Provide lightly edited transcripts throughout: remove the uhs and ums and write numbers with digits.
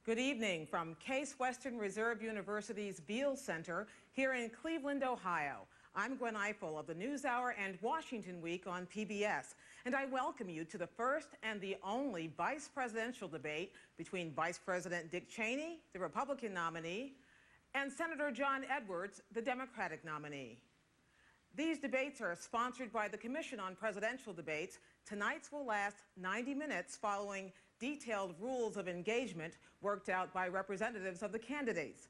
Good evening from Case Western Reserve University's Beale Center here in Cleveland, Ohio. I'm Gwen Eiffel of the NewsHour and Washington Week on PBS, and I welcome you to the first and the only vice presidential debate between Vice President Dick Cheney, the Republican nominee, and Senator John Edwards, the Democratic nominee. These debates are sponsored by the Commission on Presidential Debates. Tonight's will last 90 minutes following detailed rules of engagement worked out by representatives of the candidates.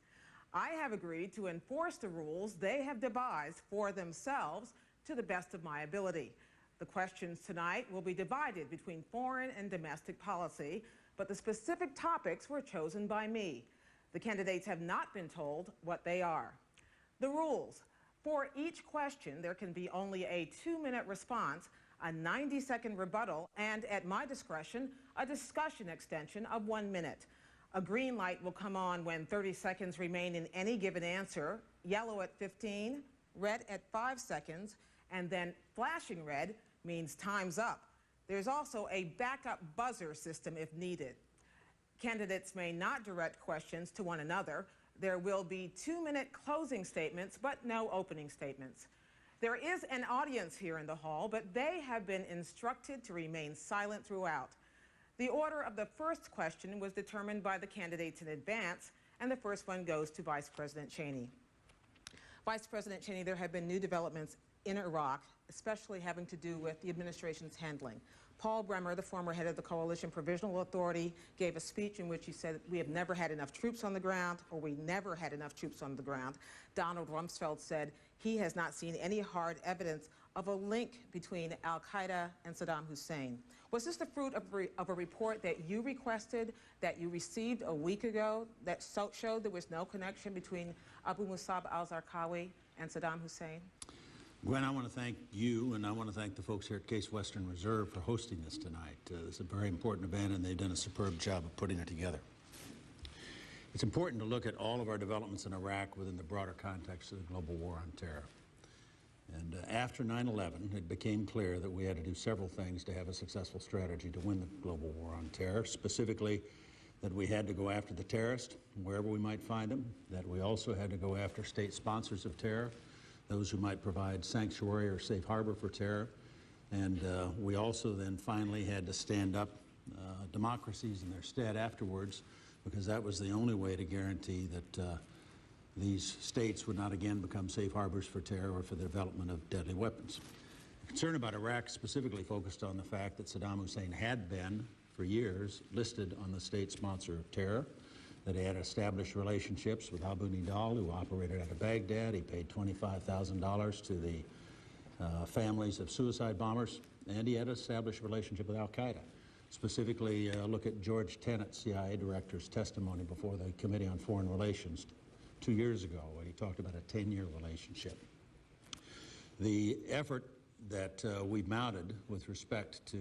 I have agreed to enforce the rules they have devised for themselves to the best of my ability. The questions tonight will be divided between foreign and domestic policy, but the specific topics were chosen by me. The candidates have not been told what they are. The rules. For each question, there can be only a 2-minute response, a 90-second rebuttal, and at my discretion, a discussion extension of 1 minute. A green light will come on when 30 seconds remain in any given answer, yellow at 15, red at 5 seconds, and then flashing red means time's up. There's also a backup buzzer system if needed. Candidates may not direct questions to one another. There will be 2-minute closing statements, but no opening statements. There is an audience here in the hall, but they have been instructed to remain silent throughout. The order of the first question was determined by the candidates in advance, and the first one goes to Vice President Cheney. Vice President Cheney, there have been new developments in Iraq, especially having to do with the administration's handling. Paul Bremer, the former head of the Coalition Provisional Authority, gave a speech in which he said, we have never had enough troops on the ground, or we never had enough troops on the ground. Donald Rumsfeld said he has not seen any hard evidence of a link between al-Qaeda and Saddam Hussein. Was this the fruit of a report that you requested, that you received a week ago, that showed there was no connection between Abu Musab al-Zarqawi and Saddam Hussein? Gwen, I want to thank you, and I want to thank the folks here at Case Western Reserve for hosting this tonight. This is a very important event, and they've done a superb job of putting it together. It's important to look at all of our developments in Iraq within the broader context of the global war on terror. And after 9/11, it became clear that we had to do several things to have a successful strategy to win the global war on terror, specifically that we had to go after the terrorists, wherever we might find them, that we also had to go after state sponsors of terror, those who might provide sanctuary or safe harbor for terror. And we also then finally had to stand up democracies in their stead afterwards, because that was the only way to guarantee that these states would not again become safe harbors for terror or for the development of deadly weapons. The concern about Iraq specifically focused on the fact that Saddam Hussein had been, for years, listed on the state sponsor of terror, that he had established relationships with Abu Nidal, who operated out of Baghdad. He paid $25,000 to the families of suicide bombers, and he had established a relationship with al-Qaeda. Specifically, look at George Tenet, CIA director's testimony before the Committee on Foreign Relations 2 years ago, when he talked about a 10-year relationship. The effort that we mounted with respect to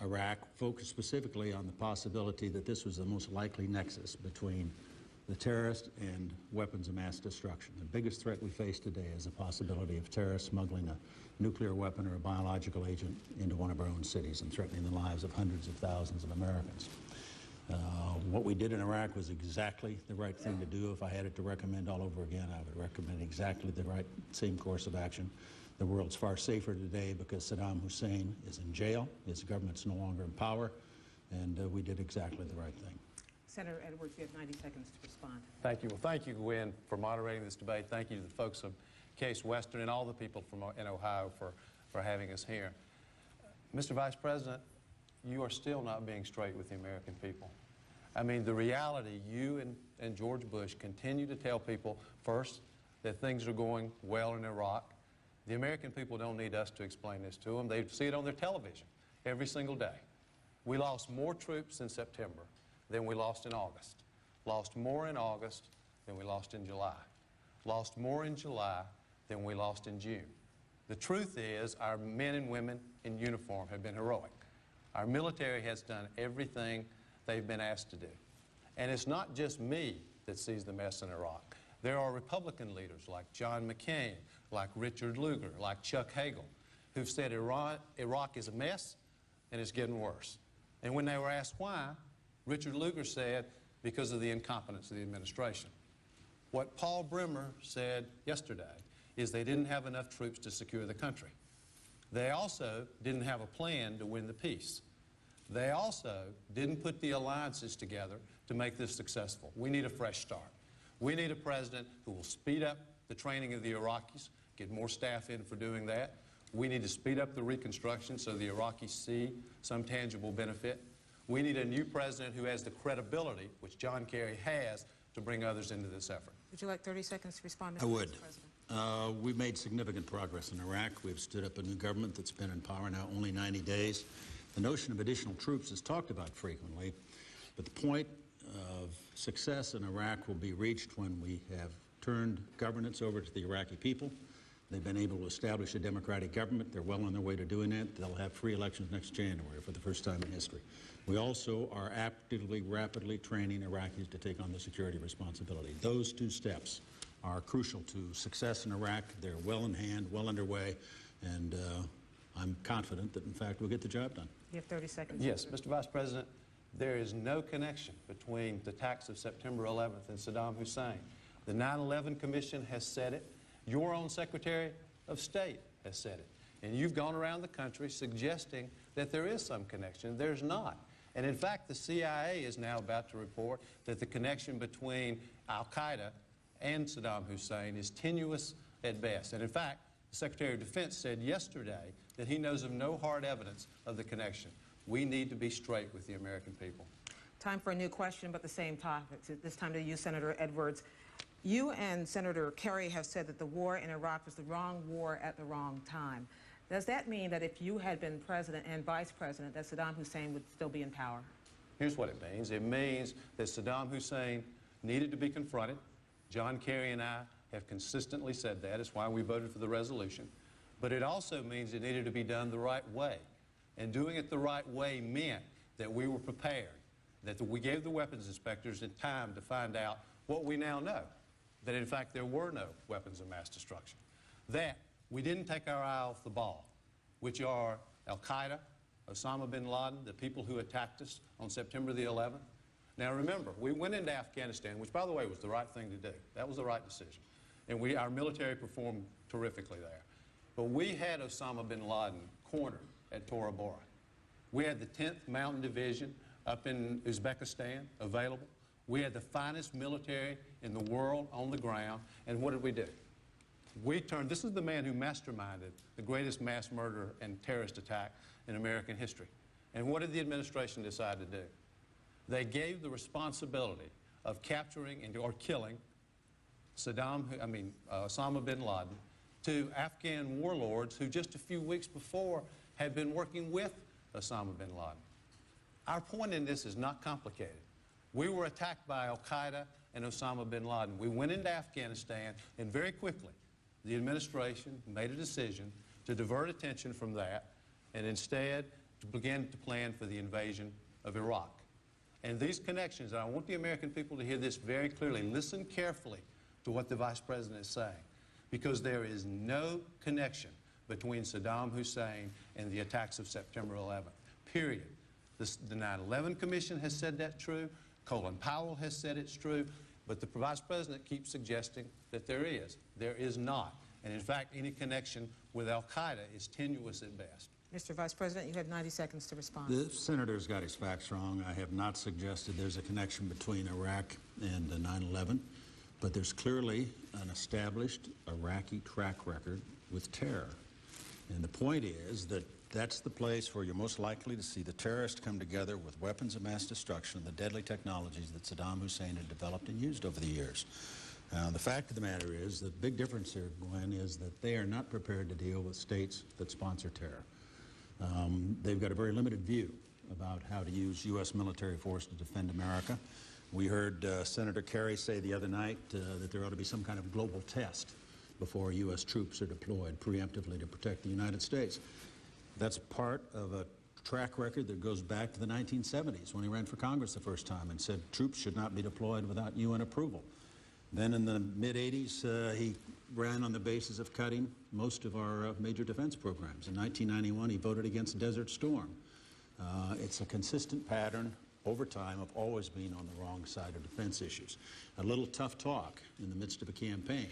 Iraq focused specifically on the possibility that this was the most likely nexus between the terrorist and weapons of mass destruction. The biggest threat we face today is the possibility of terrorists smuggling a nuclear weapon or a biological agent into one of our own cities and threatening the lives of hundreds of thousands of Americans. What we did in Iraq was exactly the right thing to do. If I had it to recommend all over again, I would recommend exactly the same course of action. The world's far safer today because Saddam Hussein is in jail, his government's no longer in power, and we did exactly the right thing. Senator Edwards, you have 90 seconds to respond. Thank you. Well, thank you, Gwen, for moderating this debate. Thank you to the folks of Case Western and all the people in Ohio for having us here. Mr. Vice President, you are still not being straight with the American people. I mean, the reality, you and George Bush continue to tell people, first, that things are going well in Iraq. The American people don't need us to explain this to them. They see it on their television every single day. We lost more troops in September than we lost in August. Lost more in August than we lost in July. Lost more in July than we lost in June. The truth is, our men and women in uniform have been heroic. Our military has done everything they've been asked to do. And it's not just me that sees the mess in Iraq. There are Republican leaders like John McCain, like Richard Lugar, like Chuck Hagel, who've said Iraq is a mess and it's getting worse. And when they were asked why, Richard Lugar said, because of the incompetence of the administration. What Paul Bremer said yesterday is they didn't have enough troops to secure the country. They also didn't have a plan to win the peace. They also didn't put the alliances together to make this successful. We need a fresh start. We need a president who will speed up the training of the Iraqis, get more staff in for doing that. We need to speed up the reconstruction so the Iraqis see some tangible benefit. We need a new president who has the credibility, which John Kerry has, to bring others into this effort. Would you like 30 seconds to respond, Mr. I would. Vice President? We've made significant progress in Iraq. We've stood up a new government that's been in power now only 90 days. The notion of additional troops is talked about frequently, but the point of success in Iraq will be reached when we have turned governance over to the Iraqi people. They've been able to establish a democratic government. They're well on their way to doing it. They'll have free elections next January for the first time in history. We also are actively, rapidly training Iraqis to take on the security responsibility. Those two steps are crucial to success in Iraq. They're well in hand, well underway, and I'm confident that, in fact, we'll get the job done. You have 30 seconds. Yes, Mr. Vice President, there is no connection between the attacks of September 11th and Saddam Hussein. The 9/11 Commission has said it. Your own Secretary of State has said it. And you've gone around the country suggesting that there is some connection. There's not. And in fact, the CIA is now about to report that the connection between al-Qaeda and Saddam Hussein is tenuous at best. And in fact, the Secretary of Defense said yesterday that he knows of no hard evidence of the connection. We need to be straight with the American people. Time for a new question, but the same topic. This time to you, Senator Edwards. You and Senator Kerry have said that the war in Iraq was the wrong war at the wrong time. Does that mean that if you had been president and vice president, that Saddam Hussein would still be in power? Here's what it means. It means that Saddam Hussein needed to be confronted. John Kerry and I have consistently said that. It's why we voted for the resolution. But it also means it needed to be done the right way. And doing it the right way meant that we were prepared, that we gave the weapons inspectors time to find out what we now know, that in fact there were no weapons of mass destruction, that we didn't take our eye off the ball, which are al-Qaeda, Osama bin Laden, the people who attacked us on September the 11th. Now remember, we went into Afghanistan, which by the way was the right thing to do. That was the right decision. And our military performed terrifically there. But we had Osama bin Laden cornered at Tora Bora. We had the 10th Mountain Division up in Uzbekistan available. We had the finest military in the world on the ground. And what did we do? This is the man who masterminded the greatest mass murder and terrorist attack in American history. And what did the administration decide to do? They gave the responsibility of capturing or killing Osama bin Laden to Afghan warlords who just a few weeks before had been working with Osama bin Laden. Our point in this is not complicated. We were attacked by al-Qaeda and Osama bin Laden. We went into Afghanistan, and very quickly, the administration made a decision to divert attention from that and instead to begin to plan for the invasion of Iraq. And these connections, and I want the American people to hear this very clearly, listen carefully to what the Vice President is saying, because there is no connection between Saddam Hussein and the attacks of September 11th, period. The 9/11 Commission has said that's true. Colin Powell has said it's true. But the Vice President keeps suggesting that there is. There is not. And in fact, any connection with al-Qaeda is tenuous at best. Mr. Vice President, you have 90 seconds to respond. The senator's got his facts wrong. I have not suggested there's a connection between Iraq and 9/11, but there's clearly an established Iraqi track record with terror. And the point is that that's the place where you're most likely to see the terrorists come together with weapons of mass destruction, the deadly technologies that Saddam Hussein had developed and used over the years. The fact of the matter is, the big difference here, Gwen, is that they are not prepared to deal with states that sponsor terror. They've got a very limited view about how to use U.S. military force to defend America. We heard Senator Kerry say the other night that there ought to be some kind of global test before U.S. troops are deployed preemptively to protect the United States. That's part of a track record that goes back to the 1970s when he ran for Congress the first time and said troops should not be deployed without UN approval. Then in the mid-80s, he ran on the basis of cutting most of our major defense programs. In 1991, he voted against Desert Storm. It's a consistent pattern over time, of always being on the wrong side of defense issues. A little tough talk in the midst of a campaign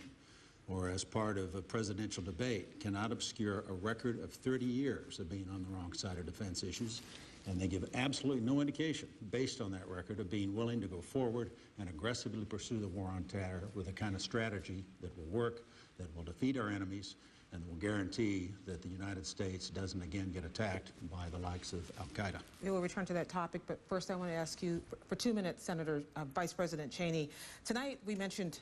or as part of a presidential debate cannot obscure a record of 30 years of being on the wrong side of defense issues, and they give absolutely no indication, based on that record, of being willing to go forward and aggressively pursue the war on terror with a kind of strategy that will work, that will defeat our enemies, and will guarantee that the United States doesn't again get attacked by the likes of al-Qaeda. We will return to that topic, but first I want to ask you, for 2 minutes, Senator Vice President Cheney, tonight we mentioned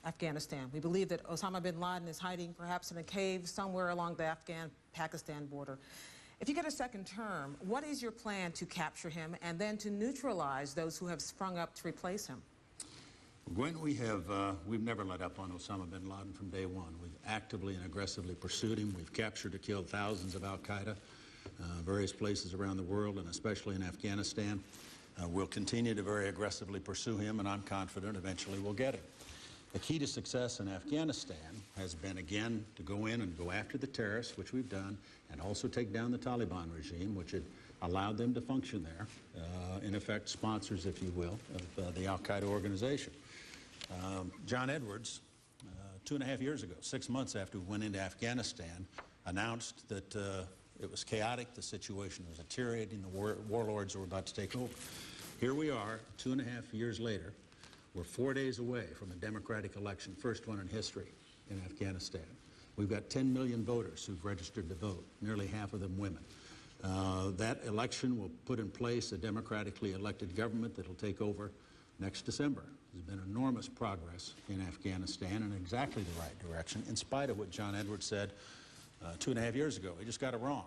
Afghanistan. We believe that Osama bin Laden is hiding perhaps in a cave somewhere along the Afghan-Pakistan border. If you get a second term, what is your plan to capture him and then to neutralize those who have sprung up to replace him? Gwen, we've never let up on Osama bin Laden from day one. We've actively and aggressively pursued him. We've captured or killed thousands of al-Qaeda, various places around the world, and especially in Afghanistan. We'll continue to very aggressively pursue him, and I'm confident eventually we'll get him. The key to success in Afghanistan has been, again, to go in and go after the terrorists, which we've done, and also take down the Taliban regime, which had allowed them to function there, in effect sponsors, if you will, of the al-Qaeda organization. John Edwards, 2.5 years ago, 6 months after we went into Afghanistan, announced that it was chaotic, the situation was deteriorating, the warlords were about to take over. Here we are, 2.5 years later. We're 4 days away from a democratic election, first one in history in Afghanistan. We've got 10 million voters who've registered to vote, nearly half of them women. That election will put in place a democratically elected government that will take over next December. There's been enormous progress in Afghanistan in exactly the right direction, in spite of what John Edwards said 2.5 years ago. He just got it wrong.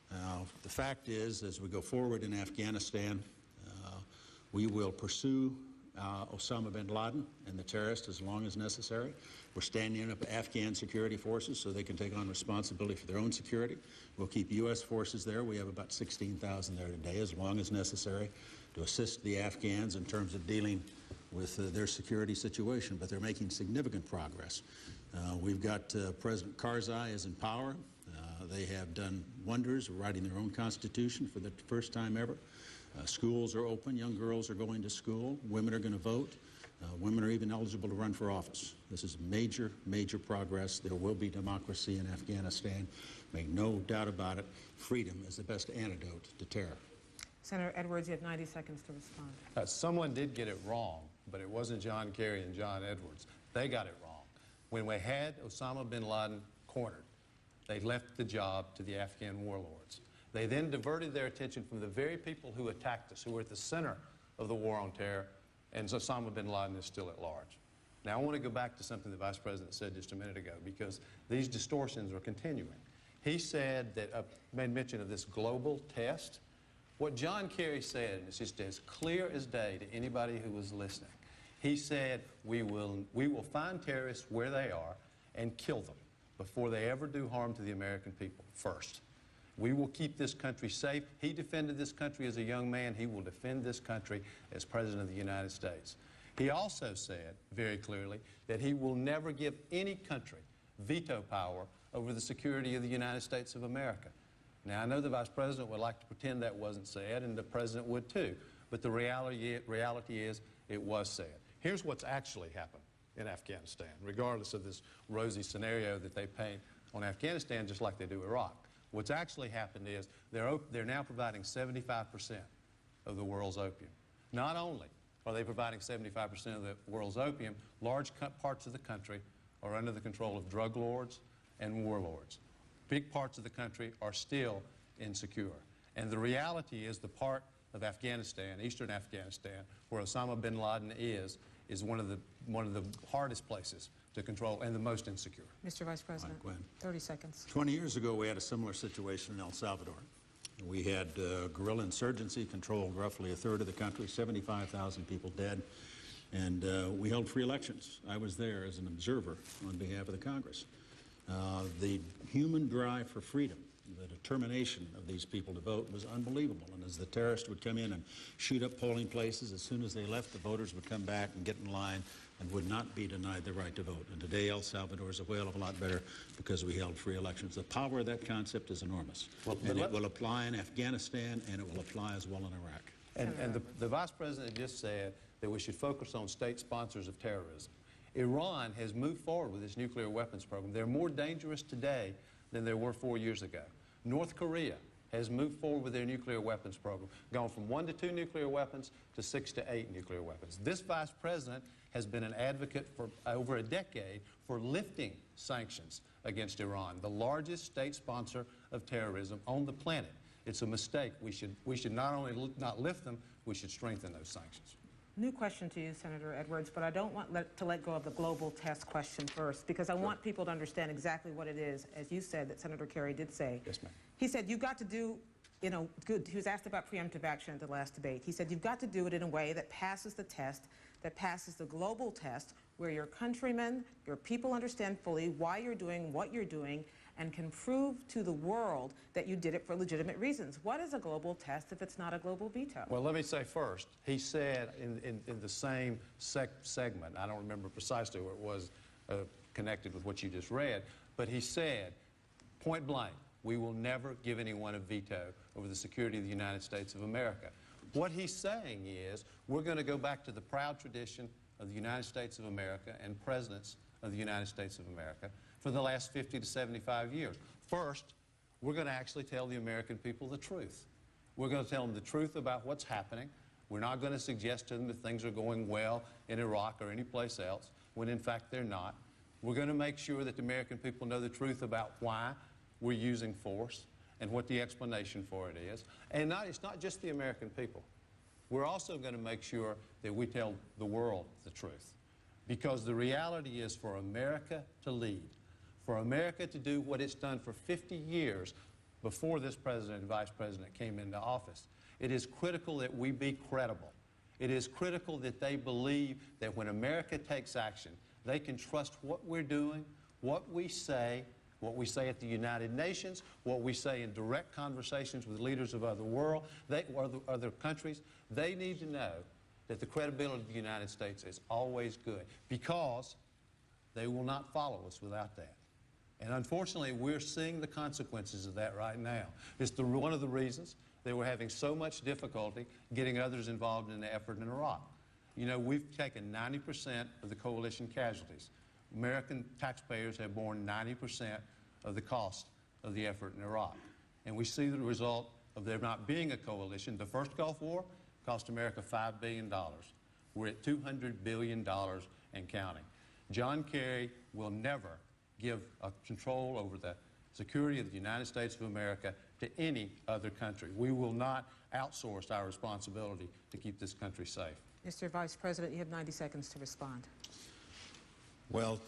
The fact is, as we go forward in Afghanistan, we will pursue Osama bin Laden and the terrorists as long as necessary. We're standing up Afghan security forces so they can take on responsibility for their own security. We'll keep U.S. forces there. We have about 16,000 there today, as long as necessary, to assist the Afghans in terms of dealing with their security situation. But they're making significant progress. We've got President Karzai is in power. They have done wonders, writing their own constitution for the first time ever. Schools are open, young girls are going to school, women are going to vote, women are even eligible to run for office. This is major, major progress. There will be democracy in Afghanistan. Make no doubt about it. Freedom is the best antidote to terror. Senator Edwards, you have 90 seconds to respond. Someone did get it wrong, but it wasn't John Kerry and John Edwards. They got it wrong. When we had Osama bin Laden cornered, they left the job to the Afghan warlords. They then diverted their attention from the very people who attacked us, who were at the center of the war on terror, and Osama bin Laden is still at large. Now, I want to go back to something the Vice President said just a minute ago, because these distortions are continuing. He said that, made mention of this global test. What John Kerry said, and it's just as clear as day to anybody who was listening, he said, we will find terrorists where they are and kill them before they ever do harm to the American people first. We will keep this country safe. He defended this country as a young man. He will defend this country as President of the United States. He also said very clearly that he will never give any country veto power over the security of the United States of America. Now, I know the Vice President would like to pretend that wasn't said, and the President would too, but the reality is it was said. Here's what's actually happened in Afghanistan, regardless of this rosy scenario that they paint on Afghanistan just like they do Iraq. What's actually happened is they're now providing 75% of the world's opium. Not only are they providing 75% of the world's opium, large parts of the country are under the control of drug lords and warlords. Big parts of the country are still insecure. And the reality is the part of Afghanistan, eastern Afghanistan, where Osama bin Laden is one of the hardest places to control and the most insecure. Mr. Vice President, 30 seconds. 20 years ago, we had a similar situation in El Salvador. We had guerrilla insurgency controlled roughly a third of the country, 75,000 people dead, and we held free elections. I was there as an observer on behalf of the Congress. The human drive for freedom, the determination of these people to vote was unbelievable. And as the terrorists would come in and shoot up polling places, as soon as they left, the voters would come back and get in line and would not be denied the right to vote. And today, El Salvador is a whale of a lot better because we held free elections. The power of that concept is enormous. And it will apply in Afghanistan, and it will apply as well in Iraq. And the Vice President just said that we should focus on state sponsors of terrorism. Iran has moved forward with its nuclear weapons program. They're more dangerous today than they were 4 years ago. North Korea has moved forward with their nuclear weapons program, gone from 1 to 2 nuclear weapons to 6 to 8 nuclear weapons. This Vice President has been an advocate for over a decade for lifting sanctions against Iran, the largest state sponsor of terrorism on the planet. It's a mistake. We should not only not lift them, we should strengthen those sanctions. New question to you, Senator Edwards, but I don't want to let go of the global test question first, because I want people to understand exactly what it is, as you said, that Senator Kerry did say. Yes, ma'am. He said you've got to do, good. He was asked about preemptive action at the last debate. He said you've got to do it in a way that passes the test, that passes the global test, where your countrymen, your people understand fully why you're doing what you're doing, and can prove to the world that you did it for legitimate reasons. What is a global test if it's not a global veto? Well, let me say first, he said in the same segment, I don't remember precisely where it was connected with what you just read, but he said, point blank, we will never give anyone a veto over the security of the United States of America. What he's saying is, we're going to go back to the proud tradition of the United States of America and presidents of the United States of America for the last 50 to 75 years. First, we're going to actually tell the American people the truth. We're going to tell them the truth about what's happening. We're not going to suggest to them that things are going well in Iraq or any place else, when in fact they're not. We're going to make sure that the American people know the truth about why we're using force and what the explanation for it is. And it's not just the American people. We're also going to make sure that we tell the world the truth. Because the reality is, for America to lead, for America to do what it's done for 50 years before this president and vice president came into office, it is critical that we be credible. It is critical that they believe that when America takes action, they can trust what we're doing, what we say at the United Nations, what we say in direct conversations with leaders of other countries. They need to know that the credibility of the United States is always good, because they will not follow us without that. And unfortunately, we're seeing the consequences of that right now. It's one of the reasons that we're having so much difficulty getting others involved in the effort in Iraq. You know, we've taken 90% of the coalition casualties. American taxpayers have borne 90% of the cost of the effort in Iraq. And we see the result of there not being a coalition. The first Gulf War cost America $5 billion. We're at $200 billion and counting. John Kerry will never give control over the security of the United States of America to any other country. We will not outsource our responsibility to keep this country safe. Mr. Vice President, you have 90 seconds to respond. Well,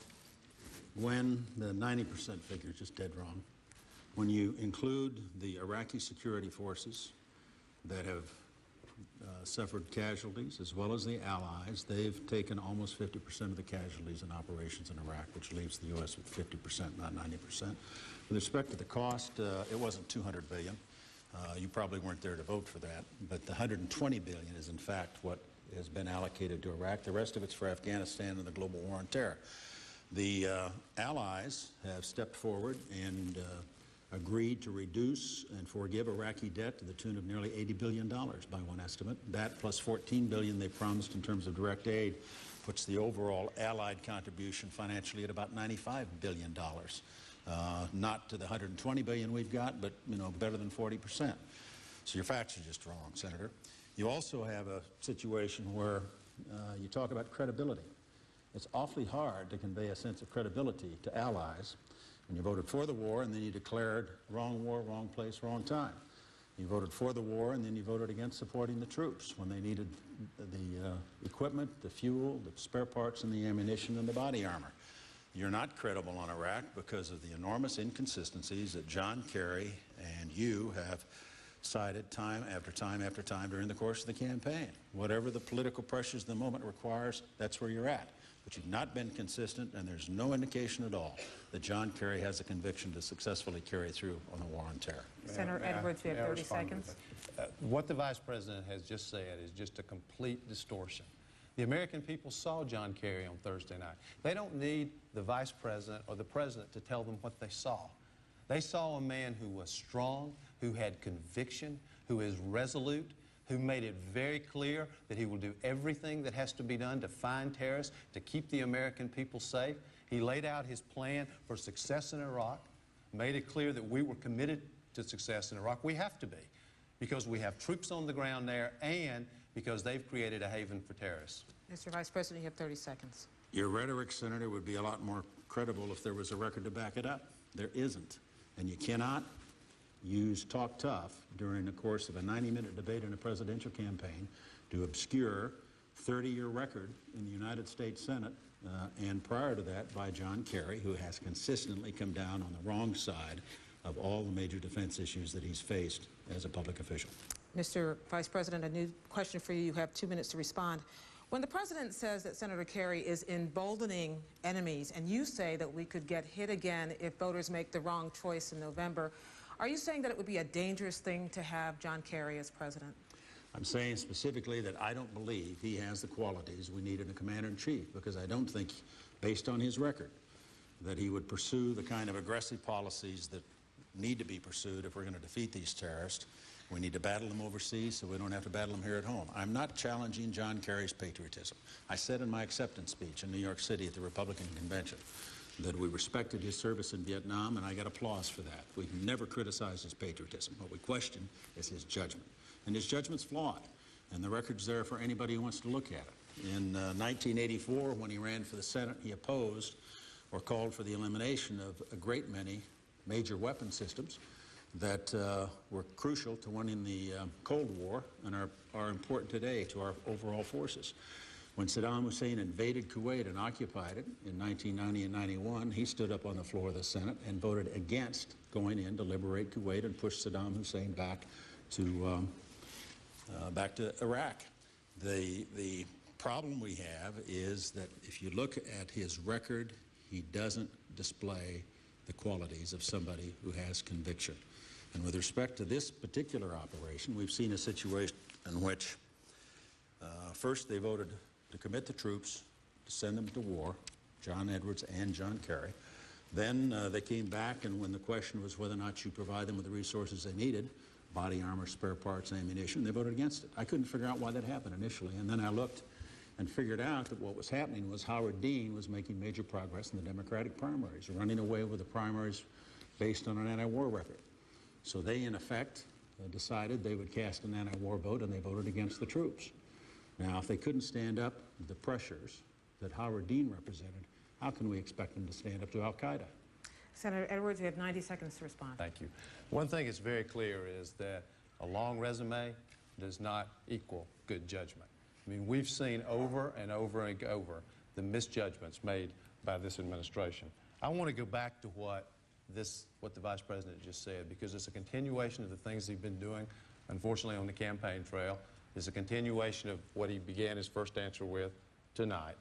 when the 90% figure is just dead wrong, when you include the Iraqi security forces that have suffered casualties, as well as the allies, they've taken almost 50% of the casualties in operations in Iraq, which leaves the U.S. with 50%, not 90%. With respect to the cost, it wasn't $200 billion. You probably weren't there to vote for that, but the $120 billion is in fact what has been allocated to Iraq. The rest of it's for Afghanistan and the global war on terror. The allies have stepped forward and agreed to reduce and forgive Iraqi debt to the tune of nearly $80 billion by one estimate. That plus $14 billion they promised in terms of direct aid puts the overall allied contribution financially at about $95 billion. Not to the $120 billion we've got, but better than 40%. So your facts are just wrong, Senator. You also have a situation where you talk about credibility. It's awfully hard to convey a sense of credibility to allies when you voted for the war and then you declared wrong war, wrong place, wrong time. You voted for the war and then you voted against supporting the troops when they needed the equipment, the fuel, the spare parts, and the ammunition and the body armor. You're not credible on Iraq because of the enormous inconsistencies that John Kerry and you have cited time after time after time during the course of the campaign. Whatever the political pressures the moment requires, that's where you're at. But you've not been consistent, and there's no indication at all that John Kerry has a conviction to successfully carry through on the war on terror. Senator Edwards, you have 30 seconds. What the Vice President has just said is just a complete distortion. The American people saw John Kerry on Thursday night. They don't need the Vice President or the President to tell them what they saw. They saw a man who was strong, who had conviction, who is resolute, who made it very clear that he will do everything that has to be done to find terrorists, to keep the American people safe. He laid out his plan for success in Iraq, made it clear that we were committed to success in Iraq. We have to be, because we have troops on the ground there and because they've created a haven for terrorists. Mr. Vice President, you have 30 seconds. Your rhetoric, Senator, would be a lot more credible if there was a record to back it up. There isn't. And you cannot use talk tough during the course of a 90-minute debate in a presidential campaign to obscure 30-year record in the United States Senate and prior to that by John Kerry, who has consistently come down on the wrong side of all the major defense issues that he's faced as a public official. Mr. Vice President, a new question for you. You have 2 minutes to respond. When the President says that Senator Kerry is emboldening enemies, and you say that we could get hit again if voters make the wrong choice in November, are you saying that it would be a dangerous thing to have John Kerry as president? I'm saying specifically that I don't believe he has the qualities we need in a commander-in-chief, because I don't think, based on his record, that he would pursue the kind of aggressive policies that need to be pursued if we're going to defeat these terrorists. We need to battle them overseas so we don't have to battle them here at home. I'm not challenging John Kerry's patriotism. I said in my acceptance speech in New York City at the Republican convention that we respected his service in Vietnam, and I got applause for that. We've never criticized his patriotism. What we question is his judgment. And his judgment's flawed, and the record's there for anybody who wants to look at it. In 1984, when he ran for the Senate, he opposed or called for the elimination of a great many major weapon systems that were crucial to winning the Cold War and are important today to our overall forces. When Saddam Hussein invaded Kuwait and occupied it in 1990 and 91, he stood up on the floor of the Senate and voted against going in to liberate Kuwait and push Saddam Hussein back to Iraq. The problem we have is that if you look at his record, he doesn't display the qualities of somebody who has conviction. And with respect to this particular operation, we've seen a situation in which first they voted to commit the troops, to send them to war, John Edwards and John Kerry. Then they came back, and when the question was whether or not you provide them with the resources they needed, body armor, spare parts, ammunition, they voted against it. I couldn't figure out why that happened initially, and then I looked and figured out that what was happening was Howard Dean was making major progress in the Democratic primaries, running away with the primaries based on an anti-war record. So they, in effect, decided they would cast an anti-war vote, and they voted against the troops. Now, if they couldn't stand up to the pressures that Howard Dean represented, how can we expect them to stand up to al-Qaeda? Senator Edwards, you have 90 seconds to respond. Thank you. One thing that's very clear is that a long resume does not equal good judgment. I mean, we've seen over and over and over the misjudgments made by this administration. I want to go back to what the Vice President just said, because it's a continuation of the things he's been doing, unfortunately, on the campaign trail. It's a continuation of what he began his first answer with tonight.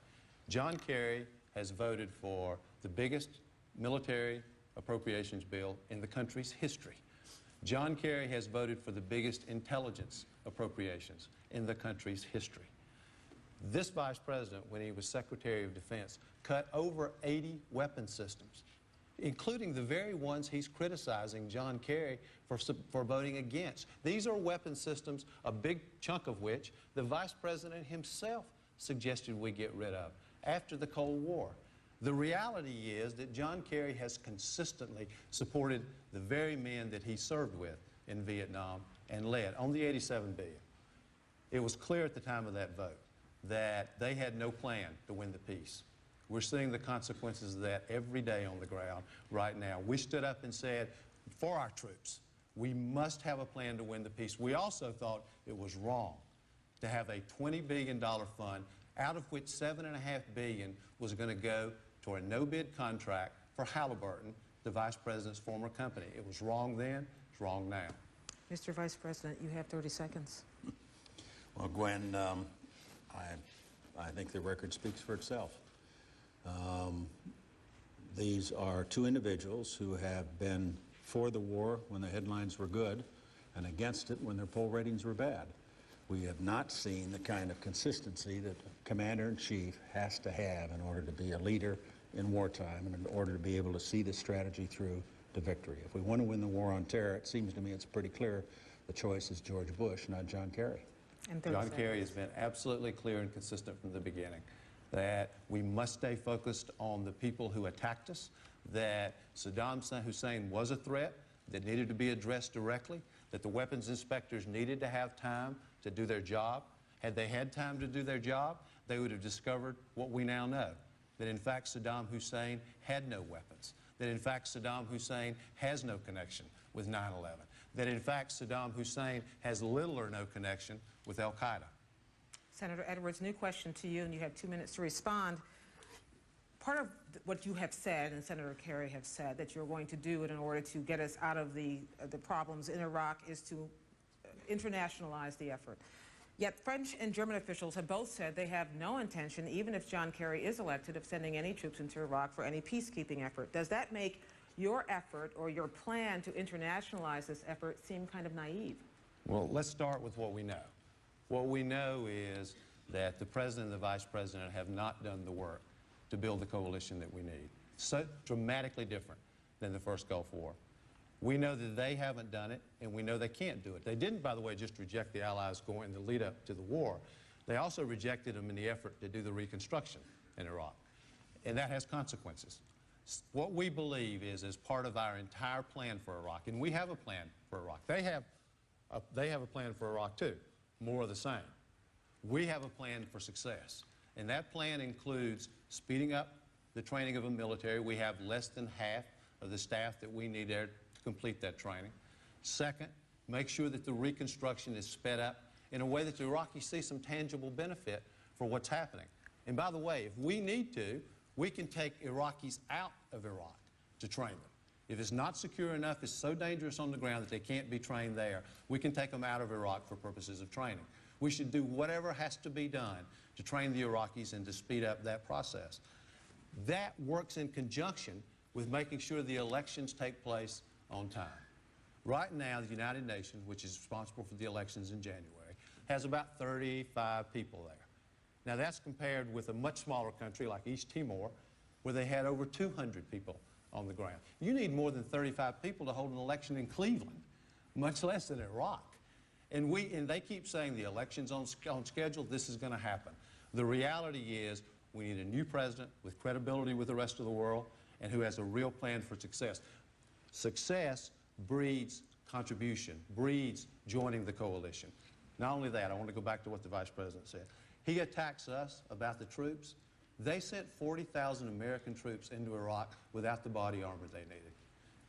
John Kerry has voted for the biggest military appropriations bill in the country's history. John Kerry has voted for the biggest intelligence appropriations in the country's history. This Vice President, when he was Secretary of Defense, cut over 80 weapon systems, including the very ones he's criticizing John Kerry for voting against. These are weapon systems, a big chunk of which the Vice President himself suggested we get rid of after the Cold War. The reality is that John Kerry has consistently supported the very men that he served with in Vietnam and led on the $87 billion. It was clear at the time of that vote that they had no plan to win the peace. We're seeing the consequences of that every day on the ground right now. We stood up and said, for our troops, we must have a plan to win the peace. We also thought it was wrong to have a $20 billion fund, out of which $7.5 billion was going to go toward a no-bid contract for Halliburton, the Vice President's former company. It was wrong then, it's wrong now. Mr. Vice President, you have 30 seconds. Well, Gwen, I think the record speaks for itself. These are two individuals who have been for the war when the headlines were good and against it when their poll ratings were bad. We have not seen the kind of consistency that a commander-in-chief has to have in order to be a leader in wartime and in order to be able to see the strategy through to victory. If we want to win the war on terror, it seems to me it's pretty clear the choice is George Bush, not John Kerry. And 30 John seconds. Kerry has been absolutely clear and consistent from the beginning that we must stay focused on the people who attacked us, that Saddam Hussein was a threat that needed to be addressed directly, that the weapons inspectors needed to have time to do their job. Had they had time to do their job, they would have discovered what we now know, that in fact Saddam Hussein had no weapons, that in fact Saddam Hussein has no connection with 9/11, that in fact Saddam Hussein has little or no connection with Al-Qaeda. Senator Edwards, new question to you, and you have 2 minutes to respond. Part of what you have said, and Senator Kerry have said, that you're going to do in order to get us out of the problems in Iraq is to internationalize the effort. Yet French and German officials have both said they have no intention, even if John Kerry is elected, of sending any troops into Iraq for any peacekeeping effort. Does that make your effort or your plan to internationalize this effort seem kind of naive? Well, let's start with what we know. What we know is that the President and the Vice President have not done the work to build the coalition that we need. So dramatically different than the first Gulf War. We know that they haven't done it, and we know they can't do it. They didn't, by the way, just reject the Allies going in the lead up to the war. They also rejected them in the effort to do the reconstruction in Iraq. And that has consequences. What we believe is, as part of our entire plan for Iraq, and we have a plan for Iraq. They have a plan for Iraq too, more of the same. We have a plan for success, and that plan includes speeding up the training of a military. We have less than half of the staff that we need there to complete that training. Second, make sure that the reconstruction is sped up in a way that the Iraqis see some tangible benefit for what's happening. And by the way, if we need to, we can take Iraqis out of Iraq to train them. If it's not secure enough, it's so dangerous on the ground that they can't be trained there, we can take them out of Iraq for purposes of training. We should do whatever has to be done to train the Iraqis and to speed up that process. That works in conjunction with making sure the elections take place on time. Right now, the United Nations, which is responsible for the elections in January, has about 35 people there. Now, that's compared with a much smaller country like East Timor, where they had over 200 people on the ground. You need more than 35 people to hold an election in Cleveland, much less in Iraq. And they keep saying the election's on schedule, this is going to happen. The reality is we need a new president with credibility with the rest of the world and who has a real plan for success. Success breeds contribution, breeds joining the coalition. Not only that, I want to go back to what the Vice President said. He attacks us about the troops. They sent 40,000 American troops into Iraq without the body armor they needed.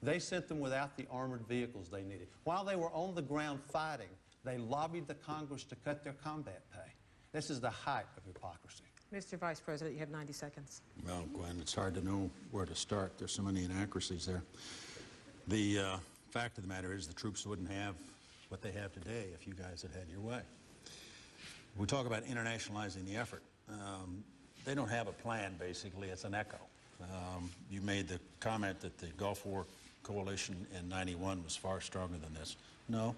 They sent them without the armored vehicles they needed. While they were on the ground fighting, they lobbied the Congress to cut their combat pay. This is the height of hypocrisy. Mr. Vice President, you have 90 seconds. Well, Gwen, it's hard to know where to start. There's so many inaccuracies there. The fact of the matter is the troops wouldn't have what they have today if you guys had had your way. We talk about internationalizing the effort. They don't have a plan, basically. It's an echo. You made the comment that the Gulf War coalition in '91 was far stronger than this. No.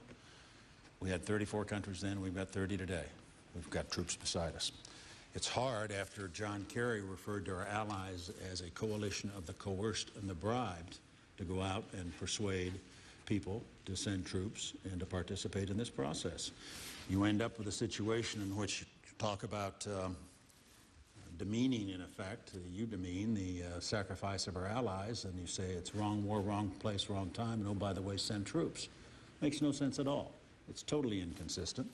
We had 34 countries then. We've got 30 today. We've got troops beside us. It's hard after John Kerry referred to our allies as a coalition of the coerced and the bribed to go out and persuade people to send troops and to participate in this process. You end up with a situation in which you talk about demeaning, in effect, you demean the sacrifice of our allies, and you say it's wrong war, wrong place, wrong time, and oh, by the way, send troops. Makes no sense at all. It's totally inconsistent.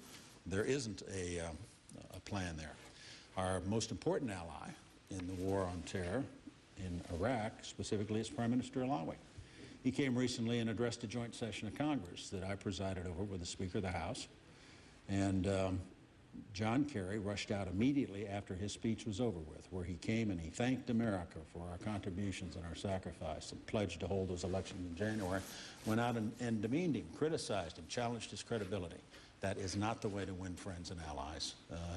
There isn't a plan there. Our most important ally in the war on terror in Iraq, specifically, is Prime Minister Alawi. He came recently and addressed a joint session of Congress that I presided over with the Speaker of the House, and John Kerry rushed out immediately after his speech was over with, where he came and he thanked America for our contributions and our sacrifice and pledged to hold those elections in January, went out and demeaned him, criticized him, challenged his credibility. That is not the way to win friends and allies.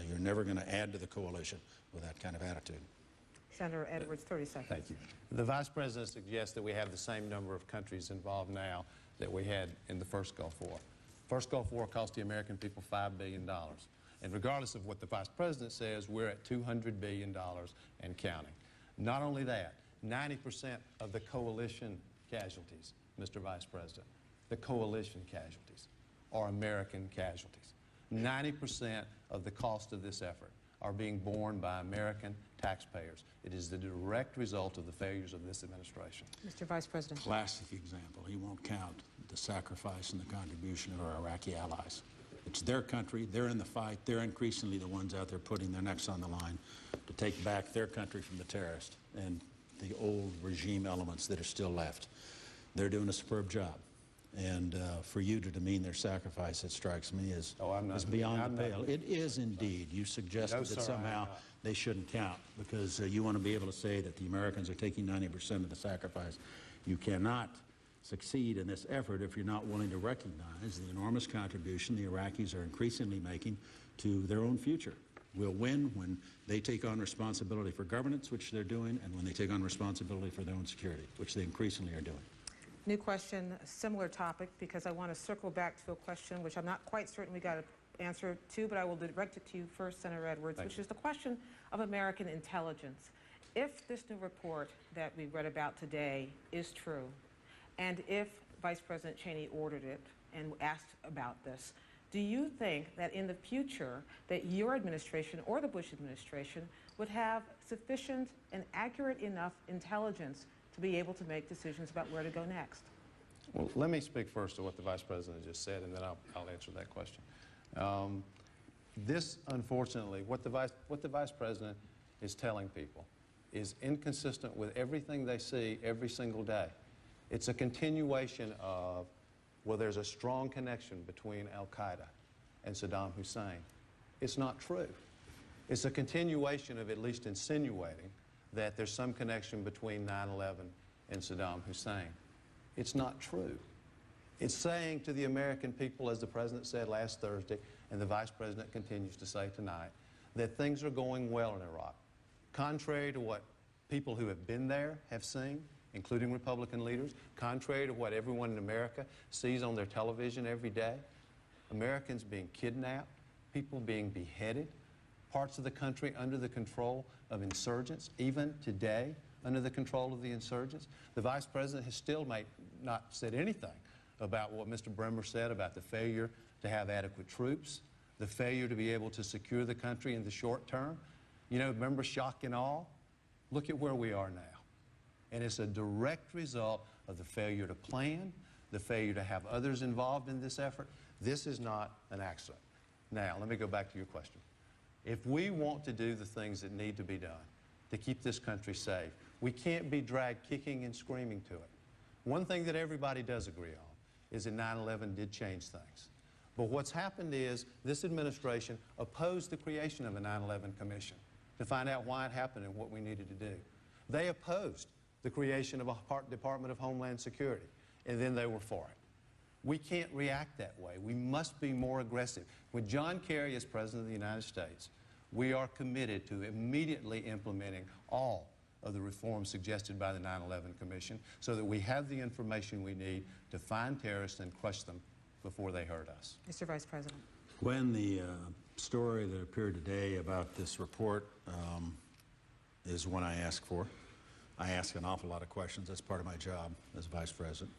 You're never going to add to the coalition with that kind of attitude. Senator Edwards, 30 seconds. Thank you. The Vice President suggests that we have the same number of countries involved now that we had in the first Gulf War. First Gulf War cost the American people $5 billion. And regardless of what the Vice President says, we're at $200 billion and counting. Not only that, 90% of the coalition casualties, Mr. Vice President, the coalition casualties are American casualties. 90% of the cost of this effort are being borne by American taxpayers. It is the direct result of the failures of this administration. Mr. Vice President. Classic example. He won't count the sacrifice and the contribution of our Iraqi allies. It's their country. They're in the fight. They're increasingly the ones out there putting their necks on the line to take back their country from the terrorists and the old regime elements that are still left. They're doing a superb job. And for you to demean their sacrifice, it strikes me as beyond the pale. It is indeed. You suggested that somehow they shouldn't count because you want to be able to say that the Americans are taking 90% of the sacrifice. You cannot succeed in this effort if you're not willing to recognize the enormous contribution the Iraqis are increasingly making to their own future. We'll win when they take on responsibility for governance, which they're doing, and when they take on responsibility for their own security, which they increasingly are doing. New question, similar topic, because I want to circle back to a question which I'm not quite certain we got an answer to, but I will direct it to you first, Senator Edwards, which is the question of American intelligence. If this new report that we read about today is true, and if Vice President Cheney ordered it and asked about this, do you think that in the future that your administration or the Bush administration would have sufficient and accurate enough intelligence to be able to make decisions about where to go next? Well, let me speak first to what the Vice President just said, and then I'll answer that question. This, unfortunately, what the Vice President is telling people is inconsistent with everything they see every single day. It's a continuation of, well, there's a strong connection between al-Qaeda and Saddam Hussein. It's not true. It's a continuation of at least insinuating that there's some connection between 9/11 and Saddam Hussein. It's not true. It's saying to the American people, as the President said last Thursday, and the Vice President continues to say tonight, that things are going well in Iraq. Contrary to what people who have been there have seen, including Republican leaders, contrary to what everyone in America sees on their television every day, Americans being kidnapped, people being beheaded, parts of the country under the control of insurgents, even today under the control of the insurgents. The Vice President has still not said anything about what Mr. Bremer said about the failure to have adequate troops, the failure to be able to secure the country in the short term. You know, remember shock and awe? Look at where we are now. And it's a direct result of the failure to plan, the failure to have others involved in this effort. This is not an accident. Now, let me go back to your question. If we want to do the things that need to be done to keep this country safe, we can't be dragged kicking and screaming to it. One thing that everybody does agree on is that 9/11 did change things. But what's happened is this administration opposed the creation of a 9/11 commission to find out why it happened and what we needed to do. They opposed the creation of a Department of Homeland Security, and then they were for it. We can't react that way. We must be more aggressive. With John Kerry as President of the United States, we are committed to immediately implementing all of the reforms suggested by the 9/11 Commission so that we have the information we need to find terrorists and crush them before they hurt us. Mr. Vice President. When the story that appeared today about this report is one I asked for. I ask an awful lot of questions. That's part of my job as Vice President.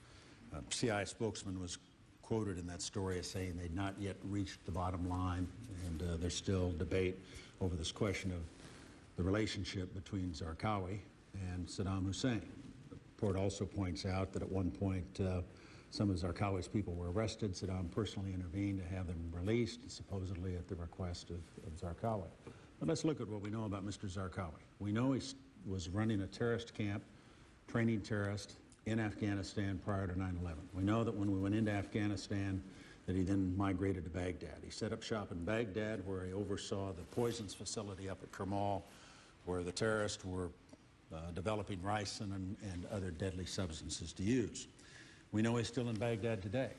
CIA spokesman was quoted in that story as saying they'd not yet reached the bottom line, and there's still debate over this question of the relationship between Zarqawi and Saddam Hussein. The report also points out that at one point some of Zarqawi's people were arrested. Saddam personally intervened to have them released, supposedly at the request of Zarqawi. But let's look at what we know about Mr. Zarqawi. We know he was running a terrorist camp, training terrorists in Afghanistan prior to 9/11. We know that when we went into Afghanistan that he then migrated to Baghdad. He set up shop in Baghdad where he oversaw the poisons facility up at Kermal where the terrorists were developing ricin and other deadly substances to use. We know he's still in Baghdad today.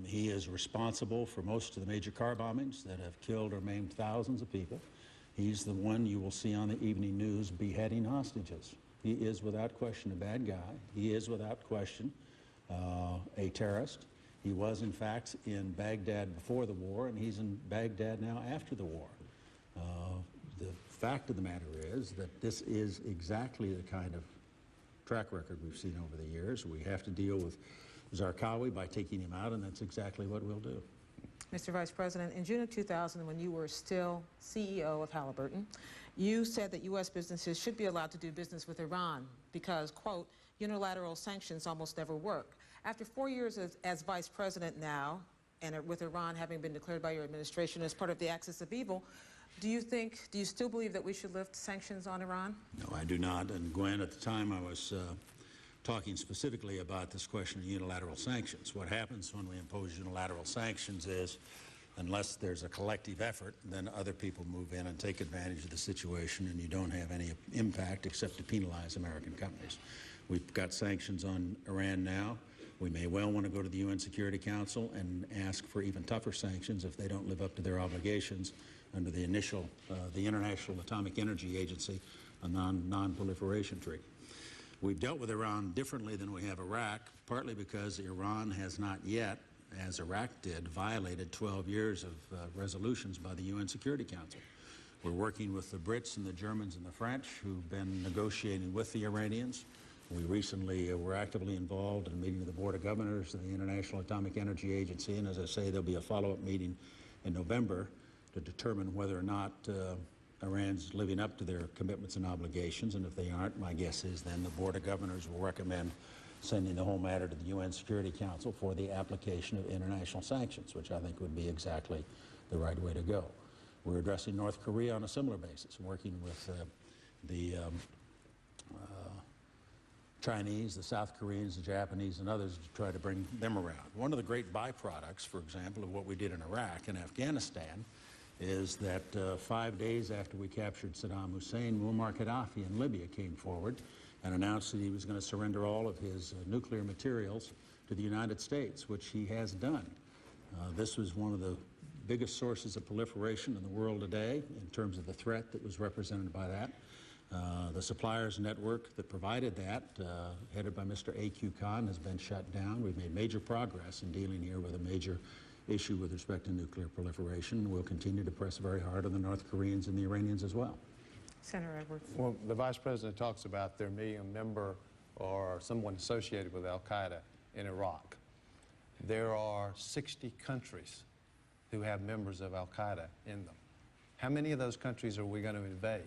He is responsible for most of the major car bombings that have killed or maimed thousands of people. He's the one you will see on the evening news beheading hostages. He is without question a bad guy. He is without question a terrorist. He was in fact in Baghdad before the war, and he's in Baghdad now after the war. The fact of the matter is that this is exactly the kind of track record we've seen over the years. We have to deal with Zarqawi by taking him out, and that's exactly what we'll do. Mr. Vice President, in June of 2000, when you were still CEO of Halliburton, you said that U.S. businesses should be allowed to do business with Iran because, quote, unilateral sanctions almost never work. After 4 years as Vice President now, and with Iran having been declared by your administration as part of the axis of evil, do you still believe that we should lift sanctions on Iran? No, I do not. And Gwen, at the time I was talking specifically about this question of unilateral sanctions. What happens when we impose unilateral sanctions is, unless there's a collective effort, then other people move in and take advantage of the situation, and you don't have any impact except to penalize American companies. We've got sanctions on Iran now. We may well want to go to the UN Security Council and ask for even tougher sanctions if they don't live up to their obligations under the International Atomic Energy Agency, a non-proliferation treaty. We've dealt with Iran differently than we have Iraq, partly because Iran has not yet, as Iraq did, violated 12 years of resolutions by the UN Security Council. We're working with the Brits and the Germans and the French, who've been negotiating with the Iranians. We recently were actively involved in a meeting of the Board of Governors of the International Atomic Energy Agency, and as I say, there'll be a follow-up meeting in November to determine whether or not Iran's living up to their commitments and obligations, and if they aren't, my guess is then the Board of Governors will recommend sending the whole matter to the UN Security Council for the application of international sanctions, which I think would be exactly the right way to go. We're addressing North Korea on a similar basis, working with the Chinese, the South Koreans, the Japanese, and others to try to bring them around. One of the great byproducts, for example, of what we did in Iraq and Afghanistan is that 5 days after we captured Saddam Hussein, Muammar Gaddafi in Libya came forward and announced that he was going to surrender all of his nuclear materials to the United States, which he has done. This was one of the biggest sources of proliferation in the world today in terms of the threat that was represented by that. The suppliers network that provided that, headed by Mr. A.Q. Khan, has been shut down. We've made major progress in dealing here with a major issue with respect to nuclear proliferation. We'll continue to press very hard on the North Koreans and the Iranians as well. Senator Edwards. Well, the Vice President talks about there being a member or someone associated with al-Qaeda in Iraq. There are 60 countries who have members of al-Qaeda in them. How many of those countries are we going to invade?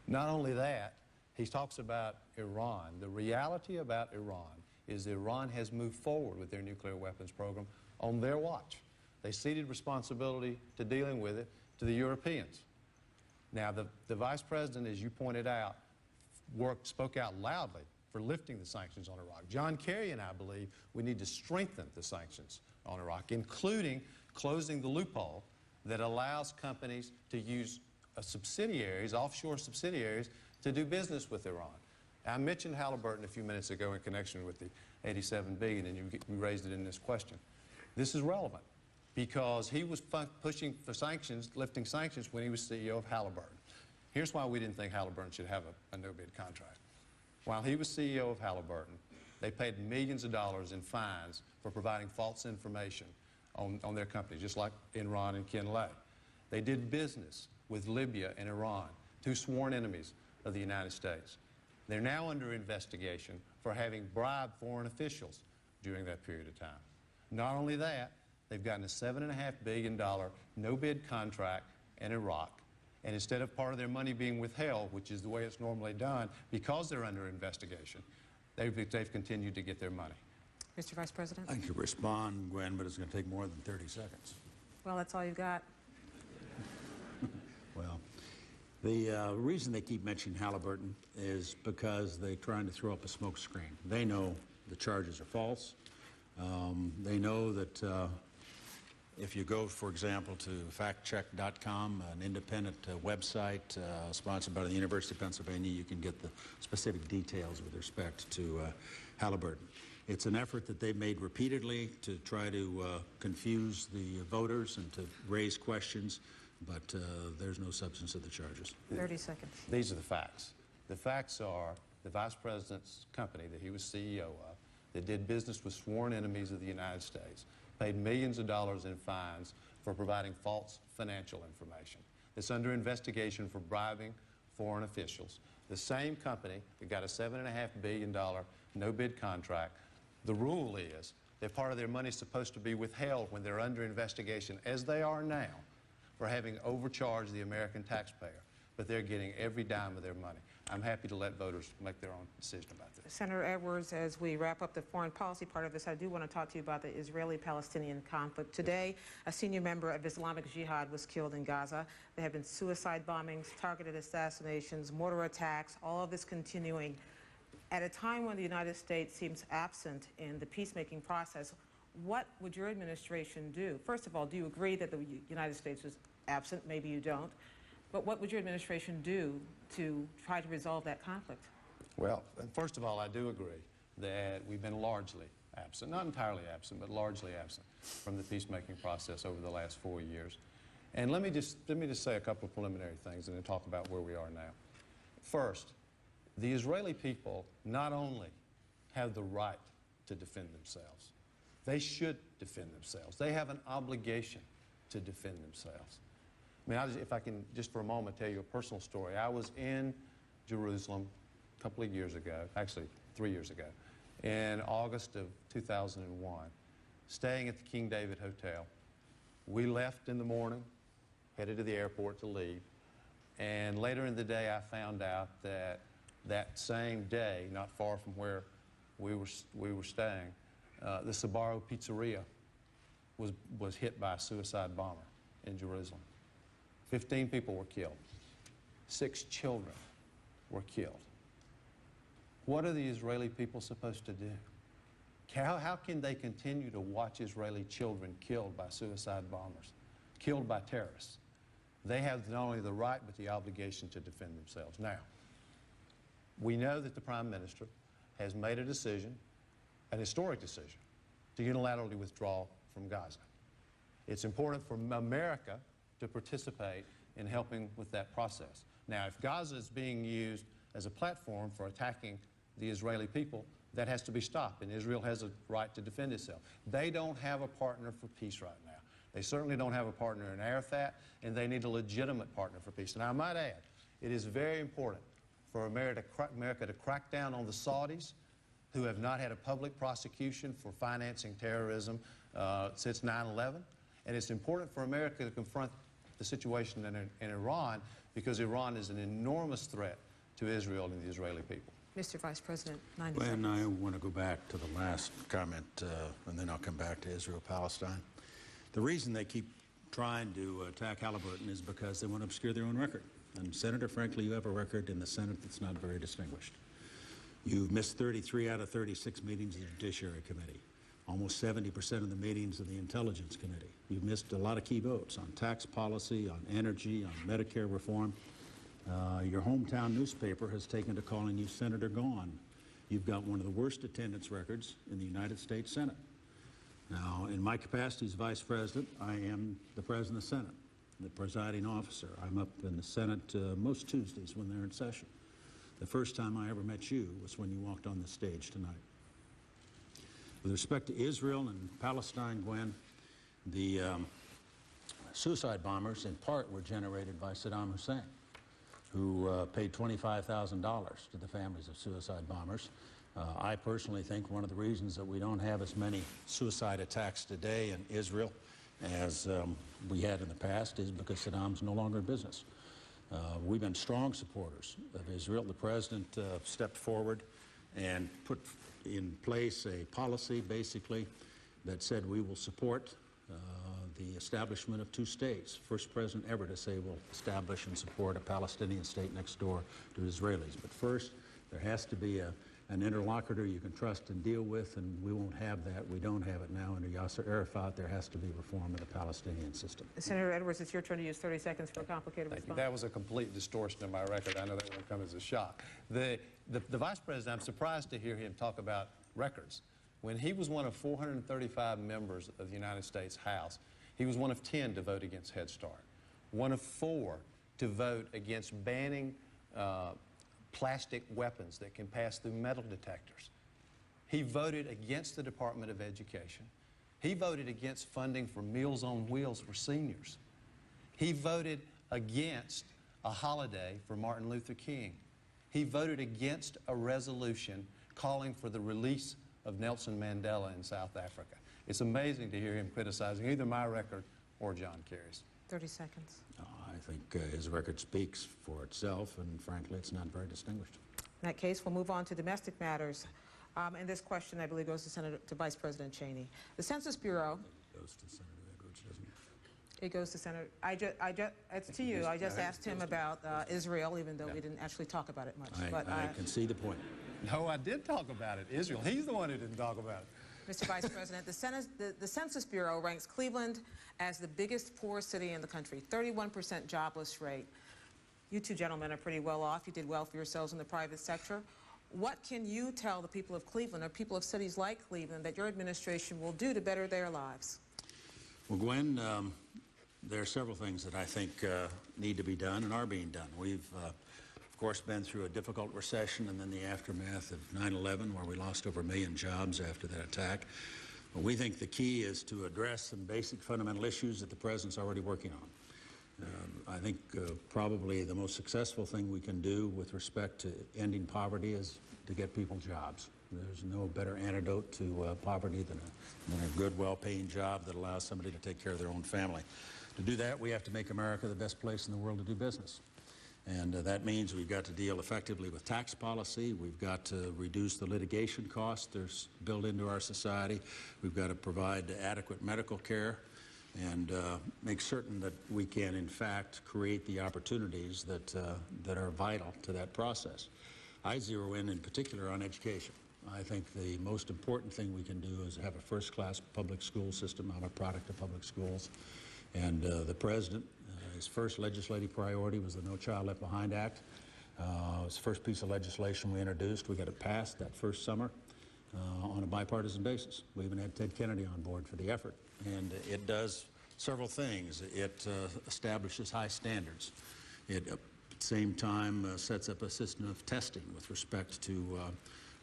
Not only that, he talks about Iran. The reality about Iran is that Iran has moved forward with their nuclear weapons program on their watch. They ceded responsibility to dealing with it to the Europeans. Now, the Vice President, as you pointed out, spoke out loudly for lifting the sanctions on Iraq. John Kerry and I believe we need to strengthen the sanctions on Iraq, including closing the loophole that allows companies to use subsidiaries, offshore subsidiaries, to do business with Iran. I mentioned Halliburton a few minutes ago in connection with the $87 billion, and you raised it in this question. This is relevant because he was pushing for sanctions, lifting sanctions when he was CEO of Halliburton. Here's why we didn't think Halliburton should have a no-bid contract. While he was CEO of Halliburton, they paid millions of dollars in fines for providing false information on their company, just like Enron and Ken Lay. They did business with Libya and Iran, two sworn enemies of the United States. They're now under investigation for having bribed foreign officials during that period of time. Not only that, they've gotten a $7.5 billion no-bid contract in Iraq, and instead of part of their money being withheld, which is the way it's normally done, because they're under investigation, they've continued to get their money. Mr. Vice President? I could respond, Gwen, but it's going to take more than 30 seconds. Well, that's all you've got. Well, the reason they keep mentioning Halliburton is because they're trying to throw up a smoke screen. They know the charges are false. They know that if you go, for example, to factcheck.com, an independent website sponsored by the University of Pennsylvania, you can get the specific details with respect to Halliburton. It's an effort that they've made repeatedly to try to confuse the voters and to raise questions, but there's no substance to the charges. 30 seconds. These are the facts. The facts are the Vice President's company that he was CEO of, that did business with sworn enemies of the United States, paid millions of dollars in fines for providing false financial information. It's under investigation for bribing foreign officials. The same company that got a $7.5 billion no-bid contract, the rule is that part of their money is supposed to be withheld when they're under investigation, as they are now, for having overcharged the American taxpayer. But they're getting every dime of their money. I'm happy to let voters make their own decision about this. Senator Edwards, as we wrap up the foreign policy part of this, I do want to talk to you about the Israeli-Palestinian conflict. Today, a senior member of Islamic Jihad was killed in Gaza. There have been suicide bombings, targeted assassinations, mortar attacks, all of this continuing. At a time when the United States seems absent in the peacemaking process, what would your administration do? First of all, do you agree that the United States is absent? Maybe you don't. But what would your administration do to try to resolve that conflict? Well, first of all, I do agree that we've been largely absent, not entirely absent, but largely absent from the peacemaking process over the last 4 years. And let me just say a couple of preliminary things and then talk about where we are now. First, the Israeli people not only have the right to defend themselves, they should defend themselves. They have an obligation to defend themselves. I mean, if I can just for a moment tell you a personal story. I was in Jerusalem a couple of years ago, actually 3 years ago, in August of 2001, staying at the King David Hotel. We left in the morning, headed to the airport to leave, and later in the day I found out that that same day, not far from where we were staying, the Sbarro Pizzeria was hit by a suicide bomber in Jerusalem. 15 people were killed. 6 children were killed. What are the Israeli people supposed to do? How can they continue to watch Israeli children killed by suicide bombers, killed by terrorists? They have not only the right, but the obligation to defend themselves. Now, we know that the Prime Minister has made a decision, an historic decision, to unilaterally withdraw from Gaza. It's important for America to participate in helping with that process. Now, if Gaza is being used as a platform for attacking the Israeli people, that has to be stopped, and Israel has a right to defend itself. They don't have a partner for peace right now. They certainly don't have a partner in Arafat, and they need a legitimate partner for peace. And I might add, it is very important for America to crack down on the Saudis, who have not had a public prosecution for financing terrorism since 9/11. And it's important for America to confront the situation in Iran, because Iran is an enormous threat to Israel and the Israeli people. Mr. Vice President, 90 Well, seconds. I want to go back to the last comment, and then I'll come back to Israel-Palestine. The reason they keep trying to attack Halliburton is because they want to obscure their own record. And Senator, frankly, you have a record in the Senate that's not very distinguished. You've missed 33 out of 36 meetings of the Judiciary Committee, almost 70% of the meetings of the Intelligence Committee. You've missed a lot of key votes on tax policy, on energy, on Medicare reform. Your hometown newspaper has taken to calling you Senator Gone. You've got one of the worst attendance records in the United States Senate. Now, in my capacity as Vice President, I am the President of the Senate, the presiding officer. I'm up in the Senate most Tuesdays when they're in session. The first time I ever met you was when you walked on the stage tonight. With respect to Israel and Palestine, Gwen, the suicide bombers in part were generated by Saddam Hussein, who paid $25,000 to the families of suicide bombers. I personally think one of the reasons that we don't have as many suicide attacks today in Israel as we had in the past is because Saddam's no longer in business. We've been strong supporters of Israel. The President stepped forward and put in place a policy, basically, that said we will support the establishment of 2 states. First president ever to say we'll establish and support a Palestinian state next door to Israelis. But first, there has to be an interlocutor you can trust and deal with, and we won't have that. We don't have it now under Yasser Arafat. There has to be reform of the Palestinian system. Senator Edwards, it's your turn to use 30 seconds for a complicated Thank you. response. That was a complete distortion of my record. I know that won't come as a shock. The Vice President, I'm surprised to hear him talk about records. When he was one of 435 members of the United States House, he was one of 10 to vote against Head Start, one of 4 to vote against banning plastic weapons that can pass through metal detectors. He voted against the Department of Education. He voted against funding for Meals on Wheels for seniors. He voted against a holiday for Martin Luther King. He voted against a resolution calling for the release of Nelson Mandela in South Africa. It's amazing to hear him criticizing either my record or John Kerry's. 30 seconds. I think his record speaks for itself, and frankly, it's not very distinguished. In that case, we'll move on to domestic matters. And this question, I believe, goes to Vice President Cheney. The Census Bureau... It goes to Senator Edwards, doesn't it? It goes to Senator... it's to you. I just asked him about Israel, even though we didn't actually talk about it much. I can see the point. No, I did talk about it. Israel, he's the one who didn't talk about it. Mr. Vice President, the Census Bureau ranks Cleveland as the biggest poor city in the country, 31% jobless rate. You two gentlemen are pretty well off. You did well for yourselves in the private sector. What can you tell the people of Cleveland or people of cities like Cleveland that your administration will do to better their lives? Well, Gwen, there are several things that I think need to be done and are being done. We've, of course, been through a difficult recession and then the aftermath of 9/11, where we lost over 1 million jobs after that attack. But we think the key is to address some basic fundamental issues that the President's already working on. I think probably the most successful thing we can do with respect to ending poverty is to get people jobs. There's no better antidote to poverty than a good, well-paying job that allows somebody to take care of their own family. To do that, we have to make America the best place in the world to do business. And that means we've got to deal effectively with tax policy. We've got to reduce the litigation costs that's built into our society. We've got to provide adequate medical care and make certain that we can, in fact, create the opportunities that are vital to that process. I zero in particular on education. I think the most important thing we can do is have a first-class public school system. I'm a product of public schools. And the President, his first legislative priority was the No Child Left Behind Act. It was the first piece of legislation we introduced. We got it passed that first summer on a bipartisan basis. We even had Ted Kennedy on board for the effort. And it does several things. It establishes high standards. It, at the same time, sets up a system of testing with respect to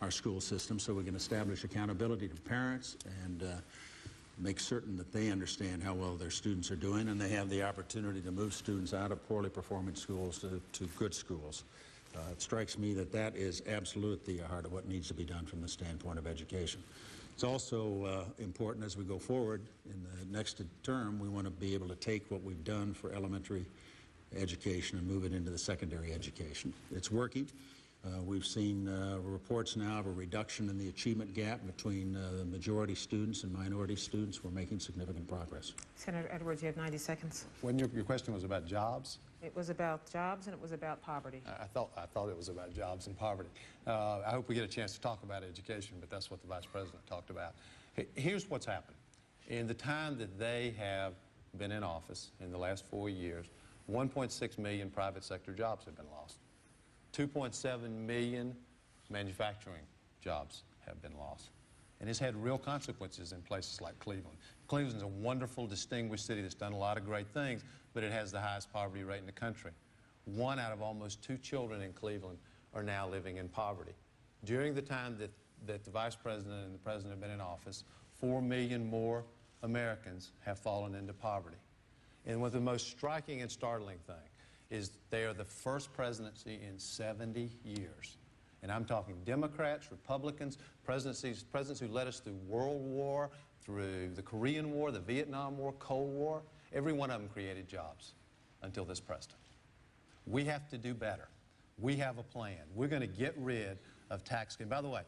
our school system so we can establish accountability to parents and make certain that they understand how well their students are doing and they have the opportunity to move students out of poorly performing schools to good schools. It strikes me that that is absolutely the heart of what needs to be done from the standpoint of education. It's also important as we go forward in the next term, we want to be able to take what we've done for elementary education and move it into the secondary education. It's working. We've seen reports now of a reduction in the achievement gap between the majority students and minority students. We're making significant progress. Senator Edwards, you have 90 seconds. When your question was about jobs? It was about jobs and it was about poverty. I thought it was about jobs and poverty. I hope we get a chance to talk about education, but that's what the Vice President talked about. Here's what's happened. In the time that they have been in office, in the last 4 years, 1.6 million private sector jobs have been lost. 2.7 million manufacturing jobs have been lost. And it's had real consequences in places like Cleveland. Cleveland's a wonderful, distinguished city that's done a lot of great things, but it has the highest poverty rate in the country. 1 out of almost 2 children in Cleveland are now living in poverty. During the time that the Vice President and the President have been in office, 4 million more Americans have fallen into poverty. And what the most striking and startling thing is they are the first presidency in 70 years. And I'm talking Democrats, Republicans, presidents who led us through World War, through the Korean War, the Vietnam War, Cold War. Every one of them created jobs until this president. We have to do better. We have a plan. We're going to get rid of tax cuts. By the way,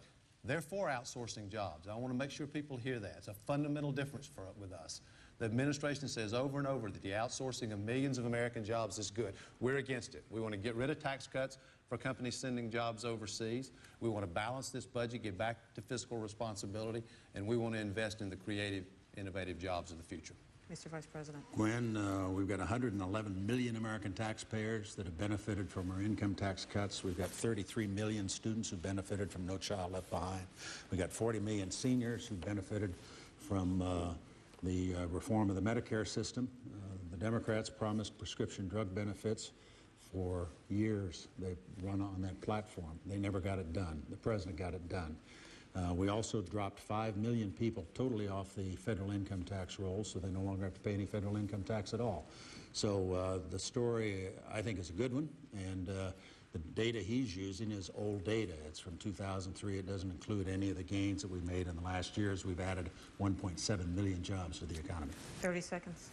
they're for outsourcing jobs. I want to make sure people hear that. It's a fundamental difference with us. The administration says over and over that the outsourcing of millions of American jobs is good. We're against it. We want to get rid of tax cuts for companies sending jobs overseas. We want to balance this budget, get back to fiscal responsibility, and we want to invest in the creative, innovative jobs of the future. Mr. Vice President. Gwen, we've got 111 million American taxpayers that have benefited from our income tax cuts. We've got 33 million students who benefited from No Child Left Behind. We've got 40 million seniors who benefited from the reform of the Medicare system. The Democrats promised prescription drug benefits for years. They've run on that platform. They never got it done. The President got it done. We also dropped 5 million people totally off the federal income tax rolls, so they no longer have to pay any federal income tax at all. So the story, I think, is a good one, and the data he's using is old data. It's from 2003. It doesn't include any of the gains that we've made in the last years. We've added 1.7 million jobs to the economy. 30 seconds.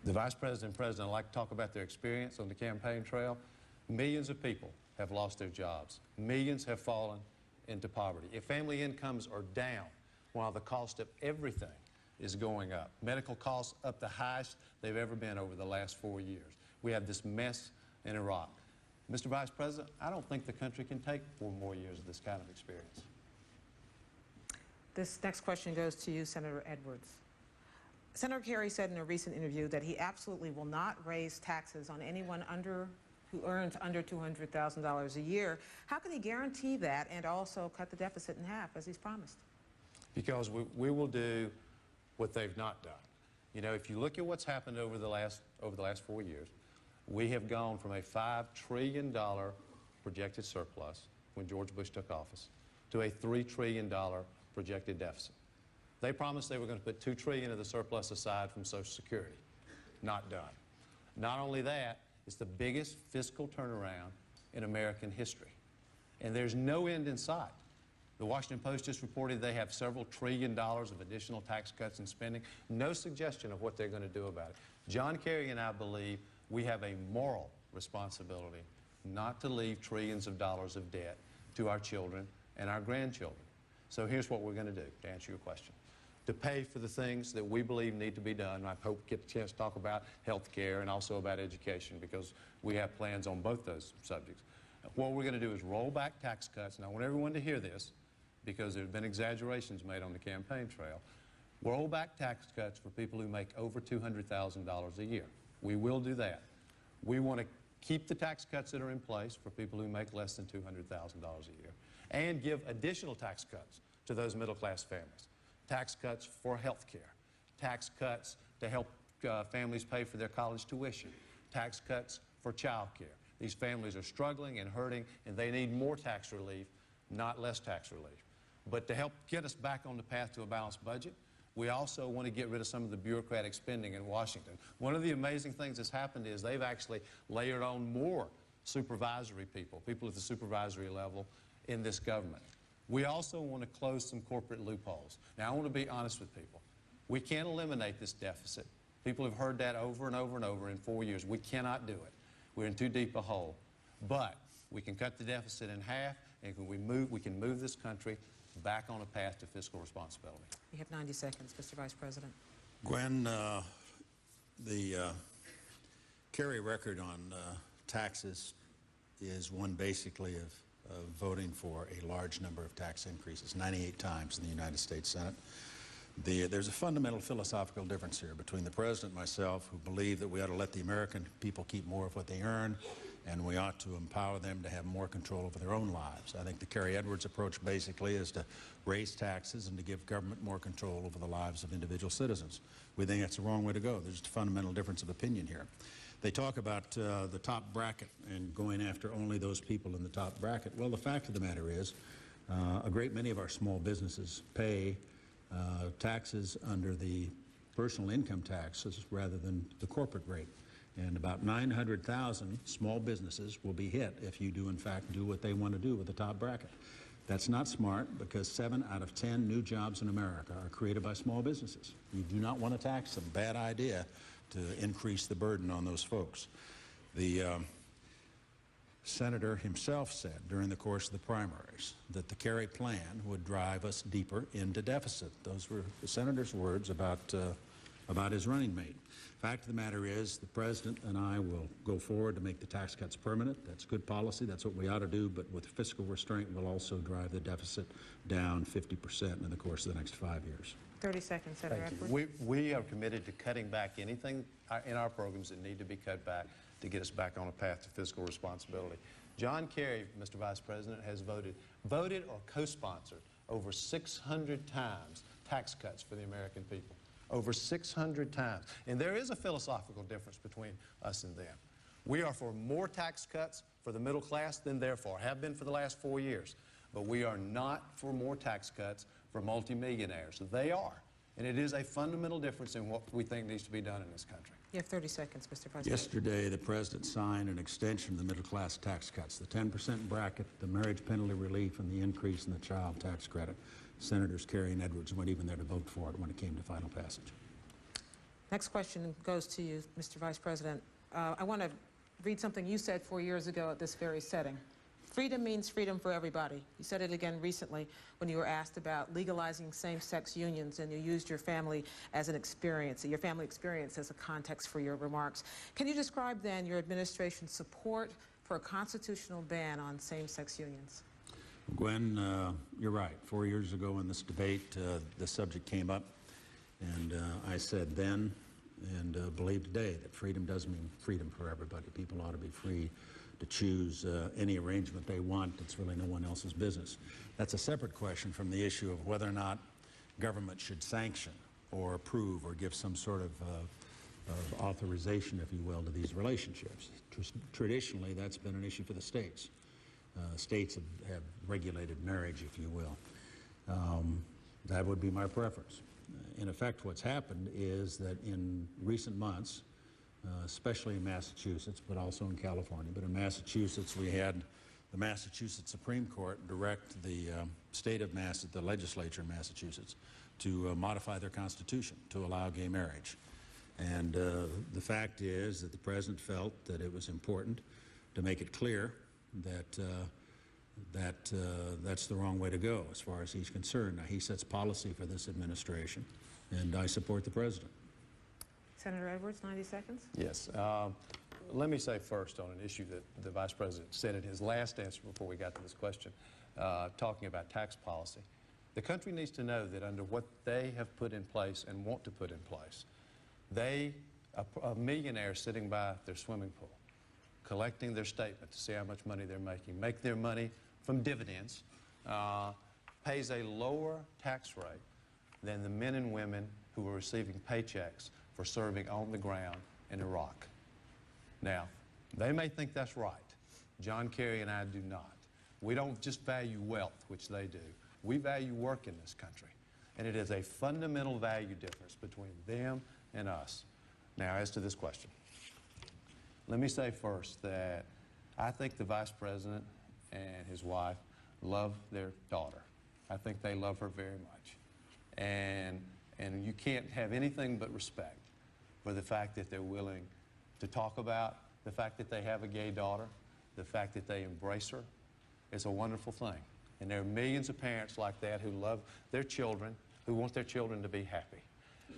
The Vice President and President like to talk about their experience on the campaign trail. Millions of people have lost their jobs. Millions have fallen into poverty. If family incomes are down while the cost of everything is going up, medical costs up the highest they've ever been over the last 4 years. We have this mess in Iraq. Mr. Vice President, I don't think the country can take 4 more years of this kind of experience. This next question goes to you, Senator Edwards. Senator Kerry said in a recent interview that he absolutely will not raise taxes on anyone who earns under $200,000 a year. How can he guarantee that and also cut the deficit in half, as he's promised? Because we will do what they've not done. You know, if you look at what's happened over the last 4 years, we have gone from a $5 trillion projected surplus when George Bush took office to a $3 trillion projected deficit. They promised they were going to put $2 trillion of the surplus aside from Social Security. Not done. Not only that, it's the biggest fiscal turnaround in American history. And there's no end in sight. The Washington Post just reported they have several $1 trillion of additional tax cuts and spending. No suggestion of what they're going to do about it. John Kerry and I believe we have a moral responsibility not to leave trillions of dollars of debt to our children and our grandchildren. So here's what we're going to do, to answer your question. To pay for the things that we believe need to be done. I hope we get a chance to talk about health care and also about education, because we have plans on both those subjects. What we're going to do is roll back tax cuts, and I want everyone to hear this, because there have been exaggerations made on the campaign trail. Roll back tax cuts for people who make over $200,000 a year. We will do that. We want to keep the tax cuts that are in place for people who make less than $200,000 a year, and give additional tax cuts to those middle-class families. Tax cuts for health care, tax cuts to help families pay for their college tuition, tax cuts for child care. These families are struggling and hurting, and they need more tax relief, not less tax relief. But to help get us back on the path to a balanced budget, we also want to get rid of some of the bureaucratic spending in Washington. One of the amazing things that's happened is they've actually layered on more supervisory people at the supervisory level in this government. We also want to close some corporate loopholes. Now, I want to be honest with people. We can't eliminate this deficit. People have heard that over and over and over in 4 years. We cannot do it. We're in too deep a hole. But we can cut the deficit in half, and we can move this country back on a path to fiscal responsibility. You have 90 seconds, Mr. Vice President. Gwen, the Kerry record on taxes is one basically of voting for a large number of tax increases, 98 times in the United States Senate. There's a fundamental philosophical difference here between the President and myself, who believe that we ought to let the American people keep more of what they earn, and we ought to empower them to have more control over their own lives. I think the Kerry Edwards approach basically is to raise taxes and to give government more control over the lives of individual citizens. We think that's the wrong way to go. There's just a fundamental difference of opinion here. They talk about the top bracket and going after only those people in the top bracket. Well, the fact of the matter is a great many of our small businesses pay taxes under the personal income taxes rather than the corporate rate. And about 900,000 small businesses will be hit if you do, in fact, do what they want to do with the top bracket. That's not smart, because 7 out of 10 new jobs in America are created by small businesses. You do not want to tax them. Bad idea to increase the burden on those folks. The Senator himself said during the course of the primaries that the Kerry plan would drive us deeper into deficit. Those were the Senator's words about his running mate. Fact of the matter is, the President and I will go forward to make the tax cuts permanent. That's good policy. That's what we ought to do. But with fiscal restraint, we'll also drive the deficit down 50% in the course of the next 5 years. 30 seconds, Senator Edwards. We are committed to cutting back anything in our programs that need to be cut back to get us back on a path to fiscal responsibility. John Kerry, Mr. Vice President, has voted or co-sponsored over 600 times tax cuts for the American people. Over 600 times. And there is a philosophical difference between us and them. We are for more tax cuts for the middle class than they're for, have been for the last 4 years. But we are not for more tax cuts for multimillionaires. They are. And it is a fundamental difference in what we think needs to be done in this country. You have 30 seconds, Mr. President. Yesterday, the President signed an extension of the middle-class tax cuts, the 10% bracket, the marriage penalty relief, and the increase in the child tax credit. Senators Kerry and Edwards went even there to vote for it when it came to final passage. Next question goes to you, Mr. Vice President. I want to read something you said 4 years ago at this very setting. Freedom means freedom for everybody. You said it again recently when you were asked about legalizing same-sex unions, and you used your family as an experience, your family experience as a context for your remarks. Can you describe then your administration's support for a constitutional ban on same-sex unions? Gwen, you're right. 4 years ago in this debate, the subject came up, and I said then and believe today that freedom does mean freedom for everybody. People ought to be free to choose any arrangement they want. It's really no one else's business. That's a separate question from the issue of whether or not government should sanction or approve or give some sort of authorization, if you will, to these relationships. Traditionally, that's been an issue for the states. States have regulated marriage, if you will. That would be my preference. In effect, what's happened is that in recent months, especially in Massachusetts, but also in California, but in Massachusetts, we had the Massachusetts Supreme Court direct the the legislature in Massachusetts to modify their constitution to allow gay marriage. And the fact is that the President felt that it was important to make it clear that that's the wrong way to go as far as he's concerned. Now, he sets policy for this administration, and I support the President. Senator Edwards, 90 seconds. Yes. Let me say first on an issue that the Vice President said in his last answer before we got to this question, talking about tax policy. The country needs to know that under what they have put in place and want to put in place, a millionaire sitting by their swimming pool, collecting their statement to see how much money they're making, make their money from dividends, pays a lower tax rate than the men and women who are receiving paychecks for serving on the ground in Iraq. Now, they may think that's right. John Kerry and I do not. We don't just value wealth, which they do. We value work in this country. And it is a fundamental value difference between them and us. Now, as to this question, let me say first that I think the Vice President and his wife love their daughter. I think they love her very much. And you can't have anything but respect for the fact that they're willing to talk about the fact that they have a gay daughter, the fact that they embrace her. It's a wonderful thing. And there are millions of parents like that who love their children, who want their children to be happy.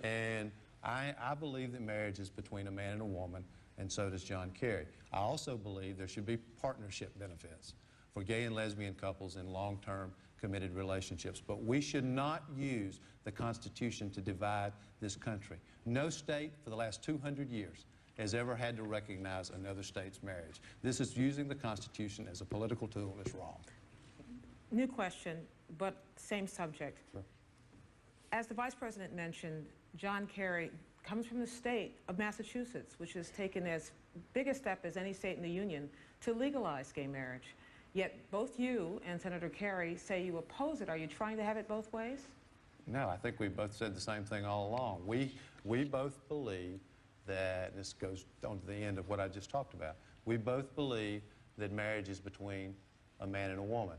And I believe that marriage is between a man and a woman, and so does John Kerry. I also believe there should be partnership benefits for gay and lesbian couples in long-term committed relationships. But we should not use the Constitution to divide this country. No state for the last 200 years has ever had to recognize another state's marriage. This is using the Constitution as a political tool, and it's wrong. New question, but same subject. Sure. As the Vice President mentioned, John Kerry comes from the state of Massachusetts, which has taken as big a step as any state in the Union to legalize gay marriage. Yet both you and Senator Kerry say you oppose it. Are you trying to have it both ways? No, I think we both said the same thing all along. We both believe that, this goes on to the end of what I just talked about, we both believe that marriage is between a man and a woman.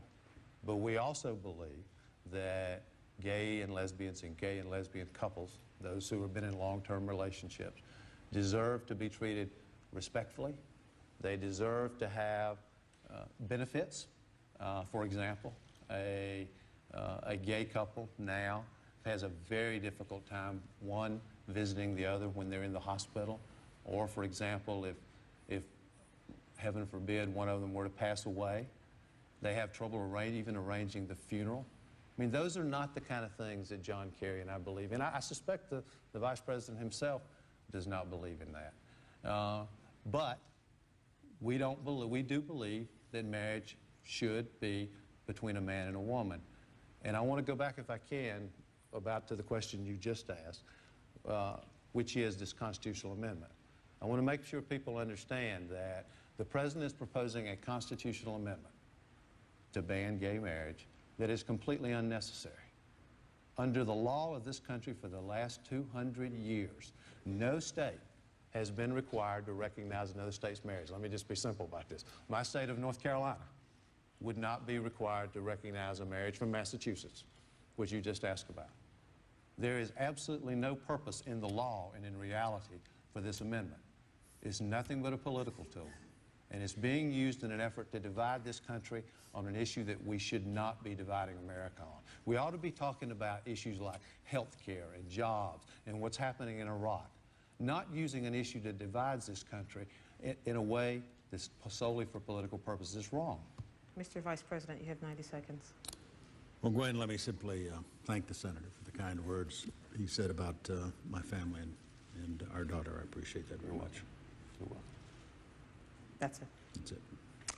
But we also believe that gay and lesbians and gay and lesbian couples, those who have been in long-term relationships, deserve to be treated respectfully. They deserve to have benefits. For example, a gay couple now has a very difficult time, one, visiting the other when they're in the hospital, or, for example, if heaven forbid, one of them were to pass away, they have trouble even arranging the funeral. I mean, those are not the kind of things that John Kerry and I believe in. I suspect the Vice President himself does not believe in that. But we do believe that marriage should be between a man and a woman. And I want to go back, if I can, to the question you just asked, which is this constitutional amendment. I want to make sure people understand that the President is proposing a constitutional amendment to ban gay marriage that is completely unnecessary. Under the law of this country for the last 200 years, no state has been required to recognize another state's marriage. Let me just be simple about this. My state of North Carolina would not be required to recognize a marriage from Massachusetts, which you just asked about. There is absolutely no purpose in the law and in reality for this amendment. It's nothing but a political tool, and it's being used in an effort to divide this country on an issue that we should not be dividing America on. We ought to be talking about issues like health care and jobs and what's happening in Iraq, not using an issue that divides this country in a way that's solely for political purposes. It's wrong. Mr. Vice President, you have 90 seconds. Well, Gwen, let me simply thank the Senator for the kind words he said about my family and our daughter. I appreciate that very much. You're welcome. That's it. That's it.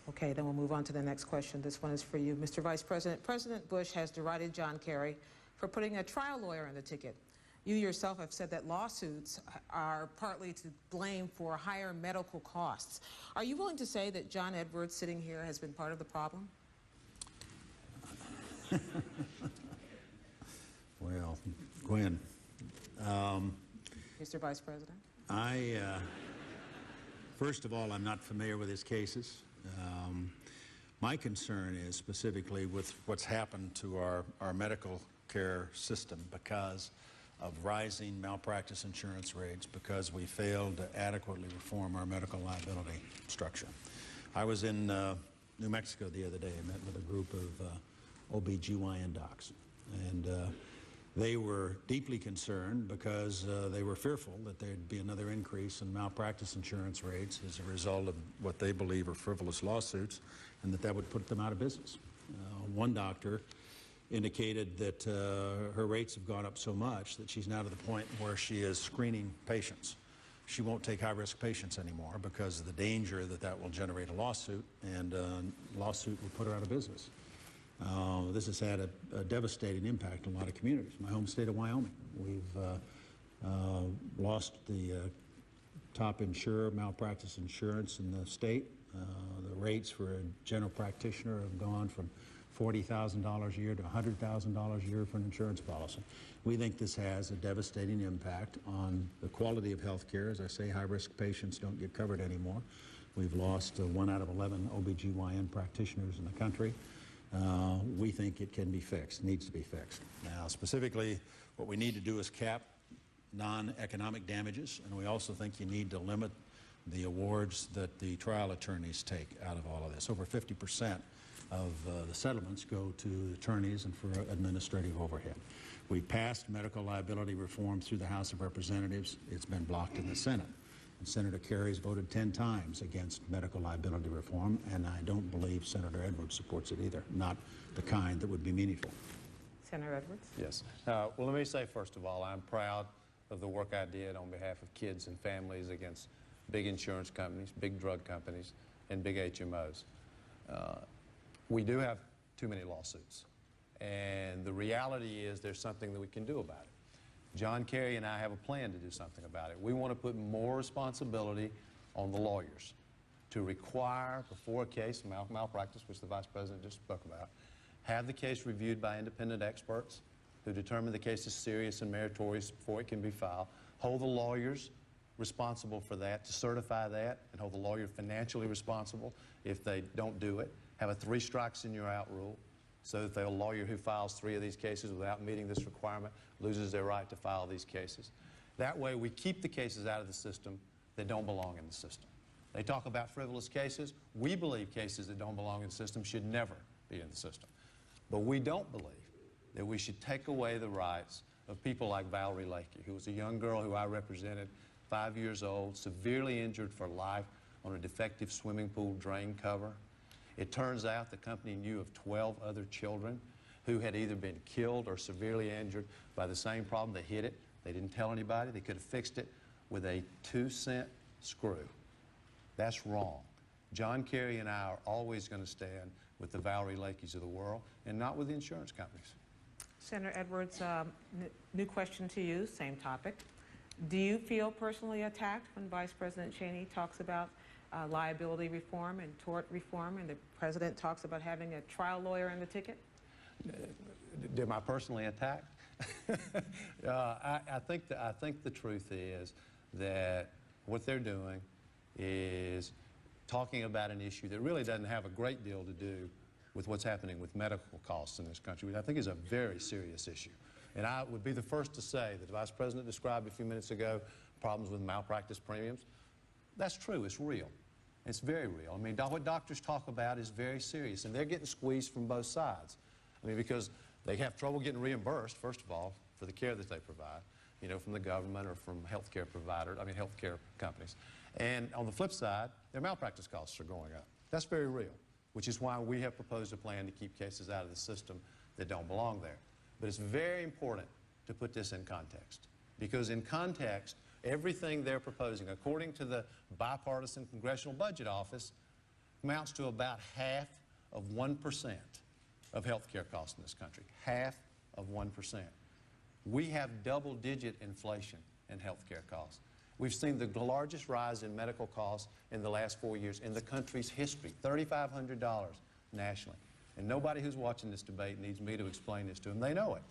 Okay, then we'll move on to the next question. This one is for you, Mr. Vice President. President Bush has derided John Kerry for putting a trial lawyer in the ticket. You yourself have said that lawsuits are partly to blame for higher medical costs. Are you willing to say that John Edwards sitting here has been part of the problem? Well, Gwen, Mr. Vice President? First of all, I'm not familiar with his cases. My concern is specifically with what's happened to our medical care system because of rising malpractice insurance rates, because we failed to adequately reform our medical liability structure. I was in New Mexico the other day. I met with a group of OB/GYN docs, and they were deeply concerned because they were fearful that there'd be another increase in malpractice insurance rates as a result of what they believe are frivolous lawsuits, and that would put them out of business. One doctor indicated that her rates have gone up so much that she's now to the point where she is screening patients. She won't take high-risk patients anymore because of the danger that will generate a lawsuit, and a lawsuit will put her out of business. This has had a devastating impact on a lot of communities. My home state of Wyoming, we've lost the top insurer, malpractice insurance in the state. The rates for a general practitioner have gone from $40,000 a year to $100,000 a year for an insurance policy. We think this has a devastating impact on the quality of health care. As I say, high-risk patients don't get covered anymore. We've lost 1 out of 11 OB/GYN practitioners in the country. We think it can be fixed, needs to be fixed. Now, specifically, what we need to do is cap non-economic damages, and we also think you need to limit the awards that the trial attorneys take out of all of this. Over 50% of the settlements go to attorneys and for administrative overhead. We passed medical liability reform through the House of Representatives. It's been blocked in the Senate. And Senator Kerry's voted 10 times against medical liability reform, and I don't believe Senator Edwards supports it either, not the kind that would be meaningful. Senator Edwards? Yes. Well, let me say, first of all, I'm proud of the work I did on behalf of kids and families against big insurance companies, big drug companies, and big HMOs. We do have too many lawsuits, and the reality is there's something that we can do about it. John Kerry and I have a plan to do something about it. We want to put more responsibility on the lawyers to require, before a case of malpractice, which the Vice President just spoke about, have the case reviewed by independent experts who determine the case is serious and meritorious before it can be filed, hold the lawyers responsible for that, to certify that, and hold the lawyer financially responsible if they don't do it, have a 3 strikes and you're out rule, so that the lawyer who files 3 of these cases without meeting this requirement loses their right to file these cases. That way we keep the cases out of the system that don't belong in the system. They talk about frivolous cases. We believe cases that don't belong in the system should never be in the system. But we don't believe that we should take away the rights of people like Valerie Lakey, who was a young girl who I represented, 5 years old, severely injured for life on a defective swimming pool drain cover. It turns out the company knew of 12 other children who had either been killed or severely injured by the same problem. They hid it. They didn't tell anybody. They could have fixed it with a 2-cent screw. That's wrong. John Kerry and I are always going to stand with the Valerie Lakeys of the world and not with the insurance companies. Senator Edwards, new question to you, same topic. Do you feel personally attacked when Vice President Cheney talks about liability reform and tort reform, and the President talks about having a trial lawyer in the ticket? Am I personally attacked? I think the truth is that what they're doing is talking about an issue that really doesn't have a great deal to do with what's happening with medical costs in this country, which I think is a very serious issue. And I would be the first to say that the Vice President described a few minutes ago problems with malpractice premiums. That's true, it's real. It's very real. I mean, what doctors talk about is very serious, and they're getting squeezed from both sides. I mean, because they have trouble getting reimbursed, first of all, for the care that they provide, you know, from the government or from healthcare companies. And on the flip side, their malpractice costs are going up. That's very real, which is why we have proposed a plan to keep cases out of the system that don't belong there. But it's very important to put this in context, because in context, everything they're proposing, according to the bipartisan Congressional Budget Office, amounts to about half of 1% of health care costs in this country. Half of 1%. We have double-digit inflation in health care costs. We've seen the largest rise in medical costs in the last 4 years in the country's history, $3,500 nationally. And nobody who's watching this debate needs me to explain this to them. They know it.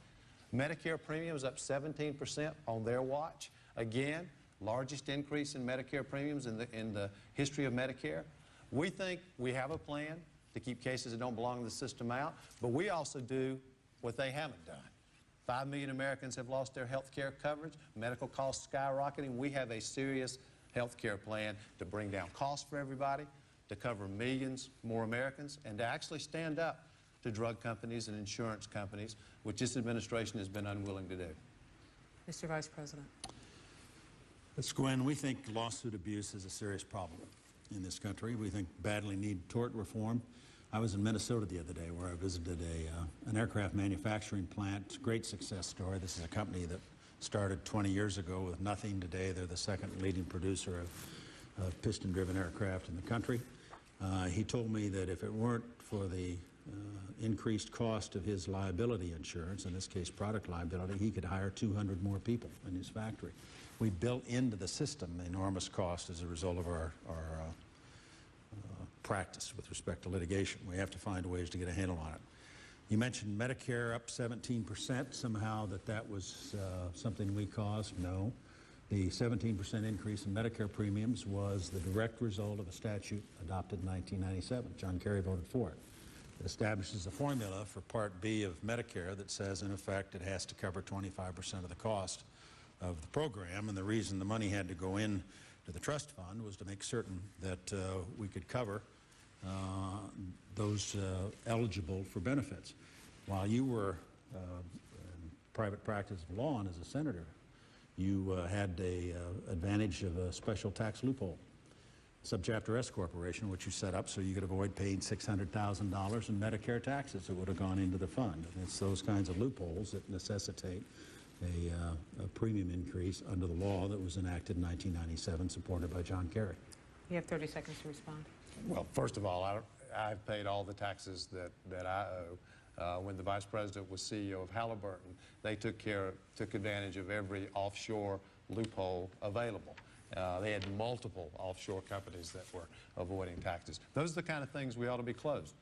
Medicare premiums up 17% on their watch. Again, largest increase in Medicare premiums in the history of Medicare. We think we have a plan to keep cases that don't belong in the system out, but we also do what they haven't done. 5 million Americans have lost their health care coverage, medical costs skyrocketing. We have a serious health care plan to bring down costs for everybody, to cover millions more Americans, and to actually stand up to drug companies and insurance companies, which this administration has been unwilling to do. Mr. Vice President. Ms. Gwen, we think lawsuit abuse is a serious problem in this country. We think badly need tort reform. I was in Minnesota the other day where I visited an aircraft manufacturing plant. Great success story. This is a company that started 20 years ago with nothing. Today they're the second leading producer of piston-driven aircraft in the country. He told me that if it weren't for the increased cost of his liability insurance, in this case product liability, he could hire 200 more people in his factory. We built into the system enormous cost as a result of our practice with respect to litigation. We have to find ways to get a handle on it. You mentioned Medicare up 17%, somehow that was something we caused. No. The 17% increase in Medicare premiums was the direct result of a statute adopted in 1997. John Kerry voted for it. It establishes a formula for Part B of Medicare that says, in effect, it has to cover 25% of the cost of the program, and the reason the money had to go in to the trust fund was to make certain that we could cover those eligible for benefits. While you were in private practice of law and as a senator, you had the advantage of a special tax loophole, Subchapter S Corporation, which you set up so you could avoid paying $600,000 in Medicare taxes that would have gone into the fund. And it's those kinds of loopholes that necessitate a premium increase under the law that was enacted in 1997, supported by John Kerry. You have 30 seconds to respond. Well, first of all, I've paid all the taxes that I owe. When the Vice President was CEO of Halliburton, they took advantage of every offshore loophole available. They had multiple offshore companies that were avoiding taxes. Those are the kind of things we ought to be closed.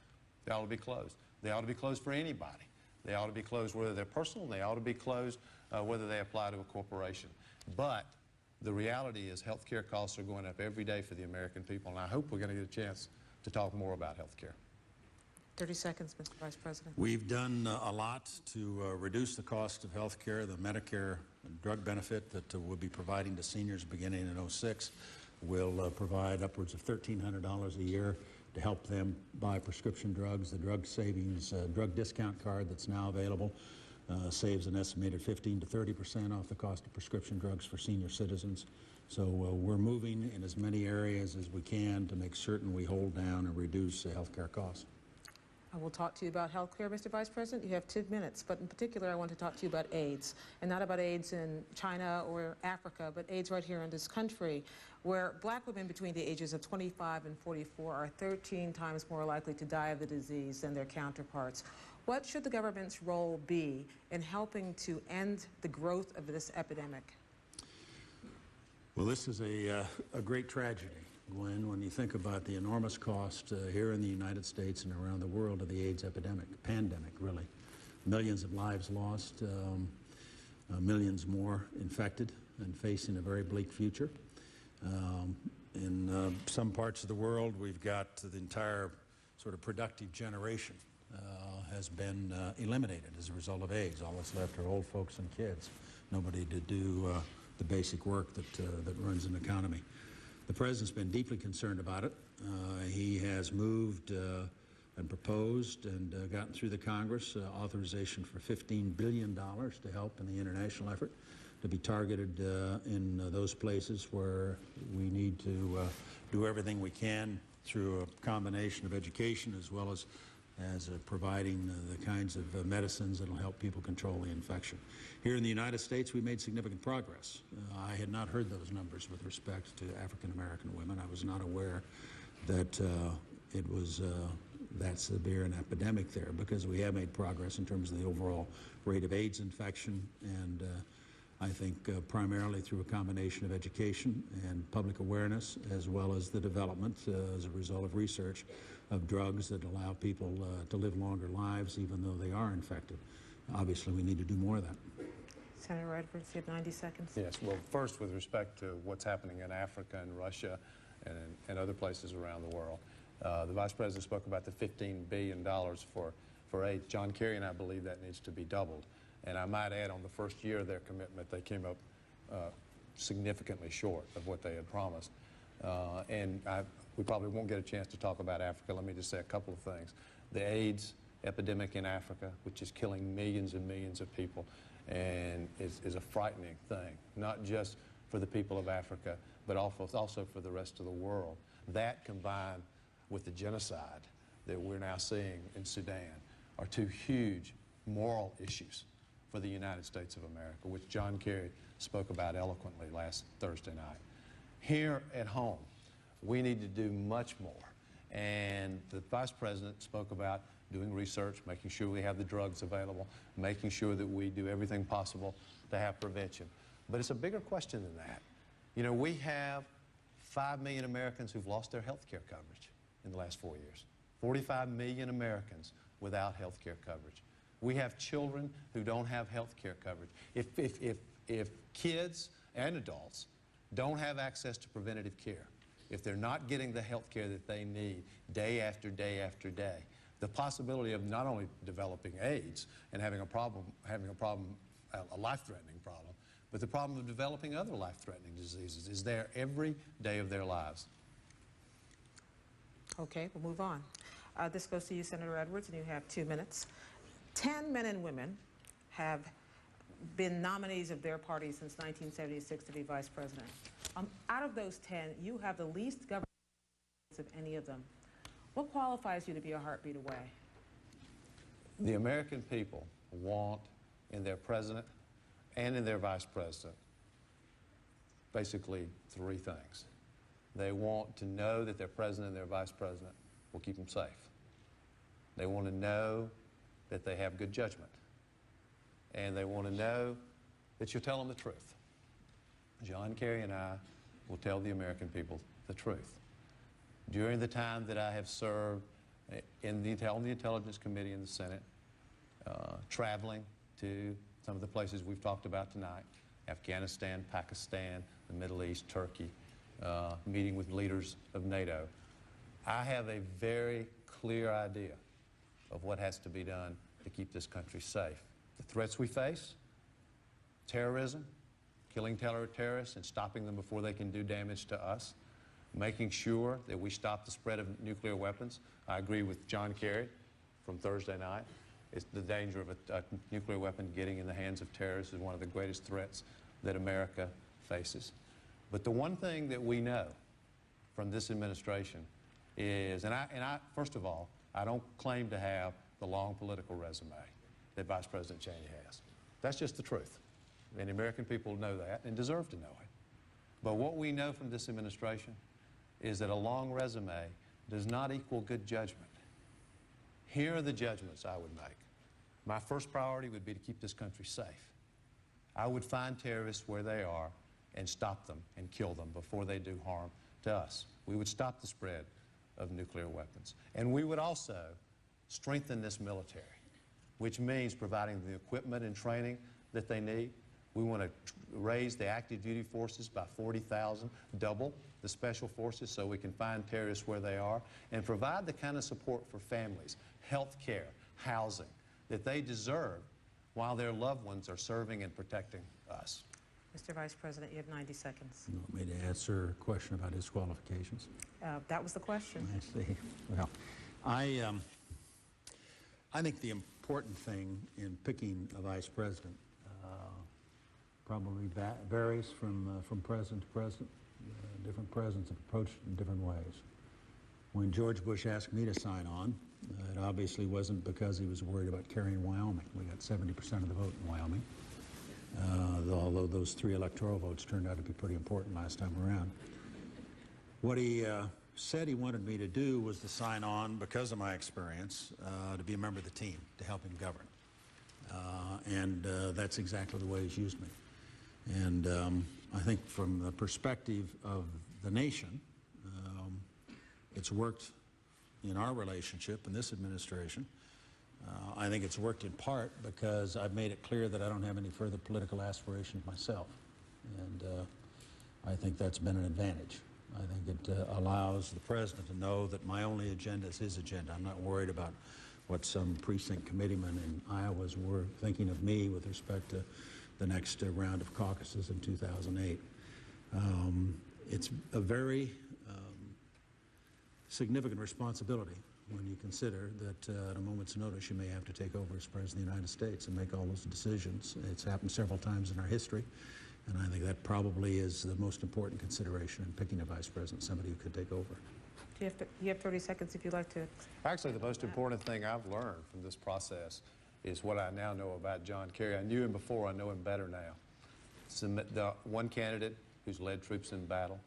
They ought to be closed. They ought to be closed for anybody. They ought to be closed whether they're personal, and they ought to be closed whether they apply to a corporation. But the reality is health care costs are going up every day for the American people, and I hope we're going to get a chance to talk more about health care. 30 seconds, Mr. Vice President. We've done a lot to reduce the cost of health care. The Medicare drug benefit that we'll be providing to seniors beginning in 2006 will provide upwards of $1,300 a year to help them buy prescription drugs. The drug savings, drug discount card that's now available saves an estimated 15 to 30% off the cost of prescription drugs for senior citizens. So we're moving in as many areas as we can to make certain we hold down and reduce the health care costs. I will talk to you about health care, Mr. Vice President. You have 2 minutes, but in particular, I want to talk to you about AIDS, and not about AIDS in China or Africa, but AIDS right here in this country, where black women between the ages of 25 and 44 are 13 times more likely to die of the disease than their counterparts. What should the government's role be in helping to end the growth of this epidemic? Well, this is a great tragedy, Gwen, when you think about the enormous cost here in the United States and around the world of the AIDS epidemic, pandemic, really. Millions of lives lost, millions more infected and facing a very bleak future. In some parts of the world, we've got the entire sort of productive generation has been eliminated as a result of AIDS. All that's left are old folks and kids. Nobody to do the basic work that runs an economy. The President's been deeply concerned about it. He has moved and proposed and gotten through the Congress authorization for $15 billion to help in the international effort, to be targeted in those places where we need to do everything we can through a combination of education as well as providing the kinds of medicines that will help people control the infection. Here in the United States, we made significant progress. I had not heard those numbers with respect to African American women. I was not aware that it was that severe an epidemic there, because we have made progress in terms of the overall rate of AIDS infection, and I think primarily through a combination of education and public awareness, as well as the development as a result of research of drugs that allow people to live longer lives even though they are infected. Obviously, we need to do more of that. Senator Edwards, you have 90 seconds. Yes, well, first, with respect to what's happening in Africa and Russia and other places around the world, the Vice President spoke about the $15 billion for AIDS. John Kerry and I believe that needs to be doubled. And I might add, on the first year of their commitment, they came up significantly short of what they had promised. We probably won't get a chance to talk about Africa. Let me just say a couple of things. The AIDS epidemic in Africa, which is killing millions and millions of people, and is a frightening thing, not just for the people of Africa, but also for the rest of the world. That, combined with the genocide that we're now seeing in Sudan, are two huge moral issues for the United States of America, which John Kerry spoke about eloquently last Thursday night. Here at home, we need to do much more. And the Vice President spoke about doing research, making sure we have the drugs available, making sure that we do everything possible to have prevention. But it's a bigger question than that. You know, we have 5 million Americans who've lost their health care coverage in the last 4 years. 45 million Americans without health care coverage. We have children who don't have health care coverage. If kids and adults don't have access to preventative care, if they're not getting the health care that they need day after day after day, the possibility of not only developing AIDS and having a life-threatening problem, but the problem of developing other life-threatening diseases is there every day of their lives. Okay, we'll move on. This goes to you, Senator Edwards, and you have 2 minutes. 10 men and women have been nominees of their party since 1976 to be vice president. Out of those 10, you have the least government of any of them. What qualifies you to be a heartbeat away? The American people want in their president and in their vice president basically 3 things. They want to know that their president and their vice president will keep them safe. They want to know that they have good judgment. And they want to know that you'll tell them the truth. John Kerry and I will tell the American people the truth. During the time that I have served on the Intelligence Committee in the Senate, traveling to some of the places we've talked about tonight, Afghanistan, Pakistan, the Middle East, Turkey, meeting with leaders of NATO, I have a very clear idea of what has to be done to keep this country safe. The threats we face, terrorism, killing terrorists and stopping them before they can do damage to us, making sure that we stop the spread of nuclear weapons. I agree with John Kerry from Thursday night. It's the danger of a nuclear weapon getting in the hands of terrorists is one of the greatest threats that America faces. But the one thing that we know from this administration is, first of all, I don't claim to have the long political resume that Vice President Cheney has. That's just the truth. And the American people know that and deserve to know it. But what we know from this administration is that a long resume does not equal good judgment. Here are the judgments I would make. My first priority would be to keep this country safe. I would find terrorists where they are and stop them and kill them before they do harm to us. We would stop the spread of nuclear weapons. And we would also strengthen this military, which means providing the equipment and training that they need, We want to raise the active duty forces by 40,000, double the special forces so we can find terrorists where they are, and provide the kind of support for families, health care, housing that they deserve while their loved ones are serving and protecting us. Mr. Vice President, you have 90 seconds. You want me to answer a question about his qualifications? That was the question. I see. Well, I think the important thing in picking a vice president probably varies from president to president. Different presidents have approached it in different ways. When George Bush asked me to sign on, it obviously wasn't because he was worried about carrying Wyoming. We got 70% of the vote in Wyoming, although those 3 electoral votes turned out to be pretty important last time around. What he said he wanted me to do was to sign on because of my experience, to be a member of the team, to help him govern. And that's exactly the way he's used me. And I think from the perspective of the nation, it's worked in our relationship in this administration. I think it's worked in part because I've made it clear that I don't have any further political aspirations myself. And I think that's been an advantage. I think it allows the president to know that my only agenda is his agenda. I'm not worried about what some precinct committeemen in Iowa were thinking of me with respect to the next round of caucuses in 2008. It's a very significant responsibility when you consider that at a moment's notice you may have to take over as President of the United States and make all those decisions. It's happened several times in our history, and I think that probably is the most important consideration in picking a vice president, somebody who could take over. You have 30 seconds if you'd like to. Actually, the most important thing I've learned from this process is what I now know about John Kerry. I knew him before, I know him better now. The one candidate who's led troops in battle.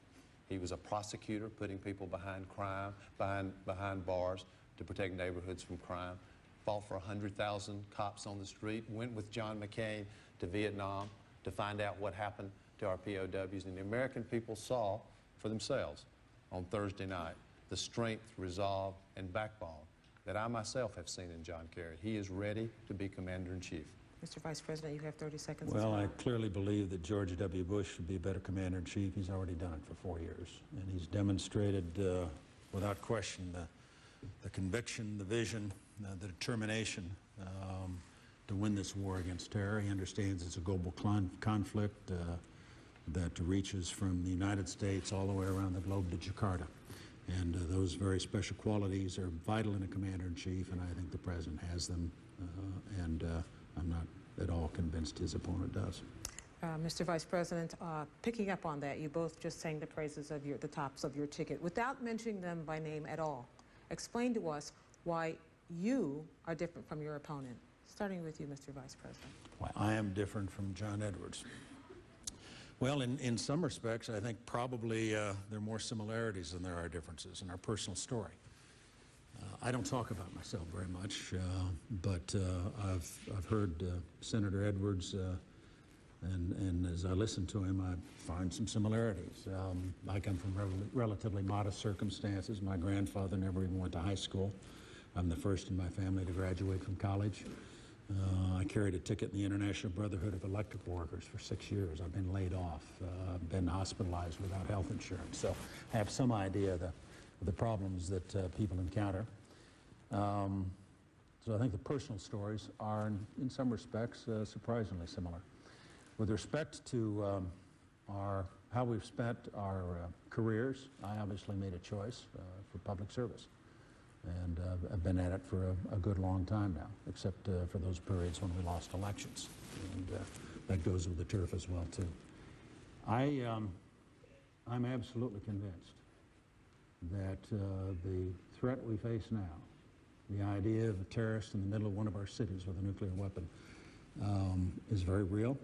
He was a prosecutor, putting people behind crime, behind bars to protect neighborhoods from crime. Fought for 100,000 cops on the street, went with John McCain to Vietnam to find out what happened to our POWs. And the American people saw for themselves on Thursday night the strength, resolve, and backbone that I myself have seen in John Kerry. He is ready to be Commander-in-Chief. Mr. Vice President, you have 30 seconds. Well, I clearly believe that George W. Bush should be a better commander-in-chief. He's already done it for 4 years, and he's demonstrated without question the conviction, the vision, the determination to win this war against terror. He understands it's a global conflict that reaches from the United States all the way around the globe to Jakarta. And those very special qualities are vital in a commander-in-chief, and I think the president has them, and I'm not at all convinced his opponent does. Mr. Vice President, picking up on that, you both just sang the praises of the tops of your ticket without mentioning them by name at all. Explain to us why you are different from your opponent. Starting with you, Mr. Vice President. Why I am different from John Edwards. Well, in some respects, I think probably there are more similarities than there are differences in our personal story. I don't talk about myself very much, but I've heard Senator Edwards, and as I listen to him, I find some similarities. I come from relatively modest circumstances. My grandfather never even went to high school. I'm the first in my family to graduate from college. I carried a ticket in the International Brotherhood of Electrical Workers for 6 years. I've been laid off, been hospitalized without health insurance. So I have some idea of the problems that people encounter. So I think the personal stories are, in some respects, surprisingly similar. With respect to how we've spent our careers, I obviously made a choice for public service. And I've been at it for a good long time now, except for those periods when we lost elections. And that goes with the turf as well, too. I'm absolutely convinced that the threat we face now, the idea of a terrorist in the middle of one of our cities with a nuclear weapon, is very real,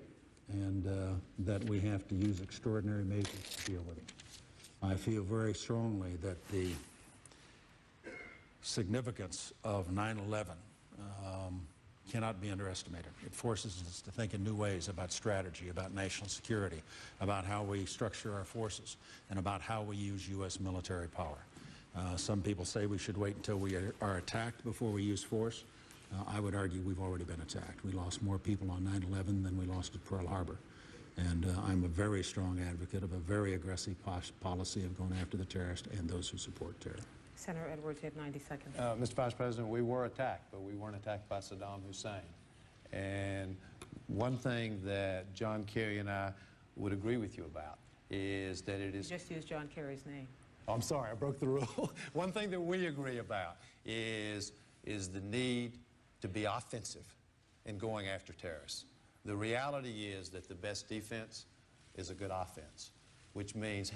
and that we have to use extraordinary measures to deal with it. I feel very strongly that the significance of 9/11 cannot be underestimated. It forces us to think in new ways about strategy, about national security, about how we structure our forces, and about how we use U.S. military power. Some people say we should wait until we are attacked before we use force. I would argue we've already been attacked. We lost more people on 9/11 than we lost at Pearl Harbor. And I'm a very strong advocate of a very aggressive policy of going after the terrorists and those who support terror. Senator Edwards, you have 90 seconds. Mr. Vice President, we were attacked, but we weren't attacked by Saddam Hussein. And one thing that John Kerry and I would agree with you about is that it is... You just used John Kerry's name. Oh, I'm sorry, I broke the rule. One thing that we agree about is the need to be offensive in going after terrorists. The reality is that the best defense is a good offense, which means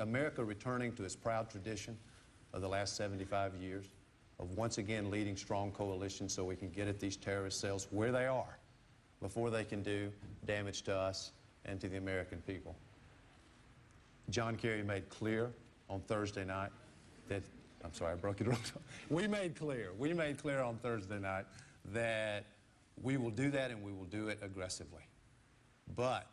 America returning to its proud tradition of the last 75 years of once again leading strong coalitions so we can get at these terrorist cells where they are before they can do damage to us and to the American people. John Kerry made clear on Thursday night that, I'm sorry, I broke it. We made clear on Thursday night that we will do that and we will do it aggressively. But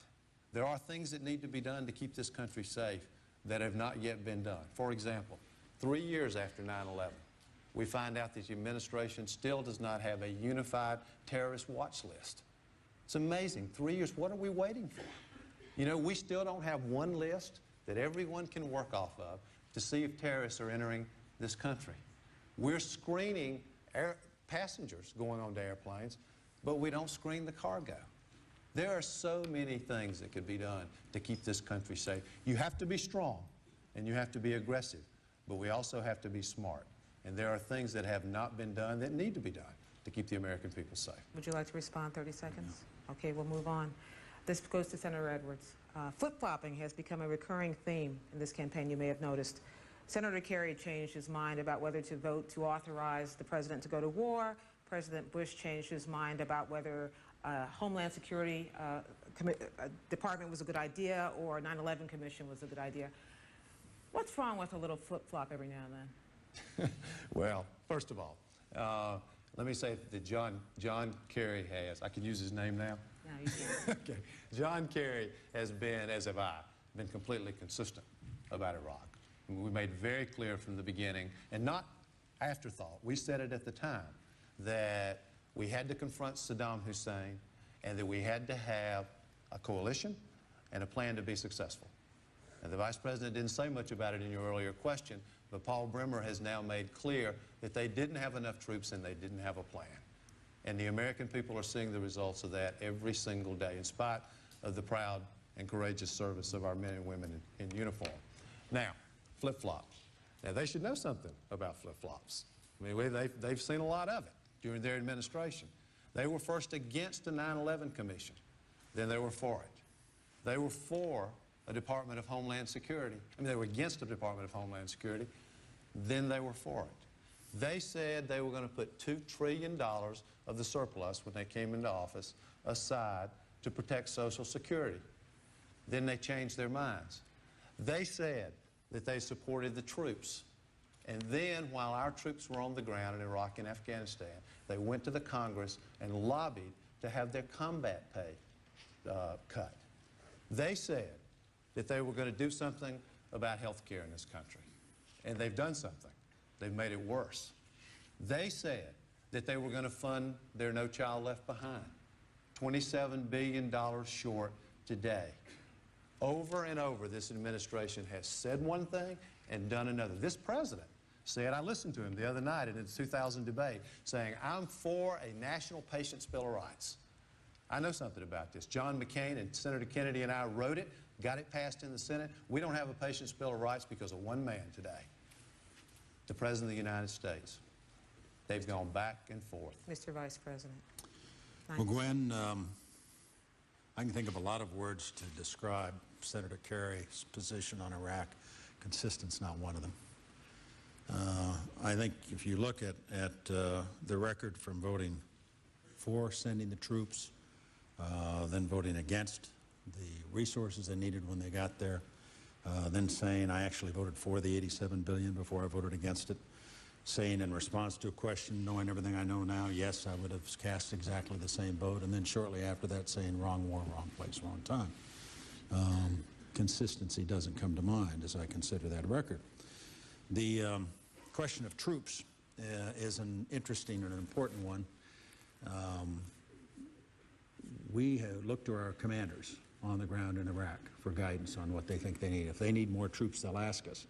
there are things that need to be done to keep this country safe that have not yet been done. For example, 3 years after 9/11, we find out that the administration still does not have a unified terrorist watch list. It's amazing. 3 years, what are we waiting for? You know, we still don't have one list that everyone can work off of to see if terrorists are entering this country. We're screening passengers going on to airplanes, but we don't screen the cargo. There are so many things that could be done to keep this country safe. You have to be strong and you have to be aggressive, but we also have to be smart. And there are things that have not been done that need to be done to keep the American people safe. Would you like to respond? 30 seconds? No. Okay, we'll move on. This goes to Senator Edwards. Flip-flopping has become a recurring theme in this campaign, you may have noticed. Senator Kerry changed his mind about whether to vote to authorize the president to go to war. President Bush changed his mind about whether Homeland Security Department was a good idea or 9/11 Commission was a good idea. What's wrong with a little flip-flop every now and then? Well, first of all, let me say that John Kerry has, I can use his name now? No, you can't. Okay. John Kerry has been, as have I, been completely consistent about Iraq. We made very clear from the beginning, and not afterthought, we said it at the time, that we had to confront Saddam Hussein and that we had to have a coalition and a plan to be successful. And the Vice President didn't say much about it in your earlier question, but Paul Bremer has now made clear that they didn't have enough troops and they didn't have a plan. And the American people are seeing the results of that every single day, in spite of the proud and courageous service of our men and women in uniform. Now, flip-flops. Now, they should know something about flip-flops. I mean, they've seen a lot of it during their administration. They were first against the 9/11 Commission. Then they were for it. They were for a Department of Homeland Security. I mean, they were against the Department of Homeland Security. Then they were for it. They said they were going to put $2 trillion of the surplus when they came into office aside to protect Social Security. Then they changed their minds. They said that they supported the troops. And then, while our troops were on the ground in Iraq and Afghanistan, they went to the Congress and lobbied to have their combat pay cut. They said that they were going to do something about health care in this country. And they've done something. They've made it worse. They said that they were going to fund their No Child Left Behind. $27 billion short today. Over and over, this administration has said one thing and done another. This president said, I listened to him the other night in the 2000 debate, saying, I'm for a national patient's bill of rights. I know something about this. John McCain and Senator Kennedy and I wrote it, got it passed in the Senate. We don't have a patient's bill of rights because of one man today, the President of the United States. They've gone back and forth. Mr. Vice President. Well, Gwen, I can think of a lot of words to describe Senator Kerry's position on Iraq. Consistent's not one of them. I think if you look at the record from voting for sending the troops, then voting against the resources they needed when they got there, then saying I actually voted for the $87 billion before I voted against it, saying in response to a question, knowing everything I know now, yes, I would have cast exactly the same vote, and then shortly after that saying wrong war, wrong place, wrong time. Consistency doesn't come to mind as I consider that record. The question of troops is an interesting and an important one. We have looked to our commanders on the ground in Iraq for guidance on what they think they need. If they need more troops, they'll ask us.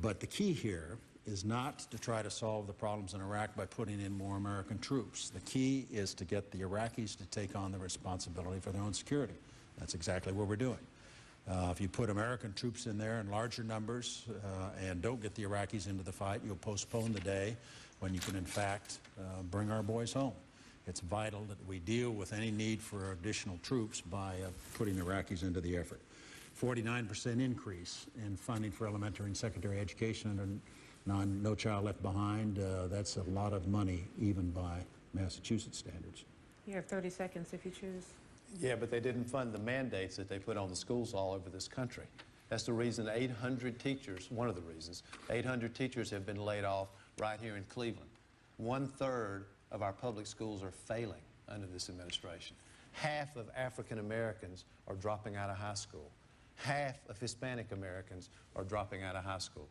But the key here is not to try to solve the problems in Iraq by putting in more American troops. The key is to get the Iraqis to take on the responsibility for their own security. That's exactly what we're doing. If you put American troops in there in larger numbers and don't get the Iraqis into the fight, you'll postpone the day when you can, in fact, bring our boys home. It's vital that we deal with any need for additional troops by putting Iraqis into the effort. 49% increase in funding for elementary and secondary education and No Child Left Behind. That's a lot of money, even by Massachusetts standards. You have 30 seconds if you choose. Yeah, but they didn't fund the mandates that they put on the schools all over this country. That's the reason 800 teachers, one of the reasons, 800 teachers have been laid off right here in Cleveland. 1/3 of our public schools are failing under this administration. Half of African Americans are dropping out of high school. Half of Hispanic Americans are dropping out of high school.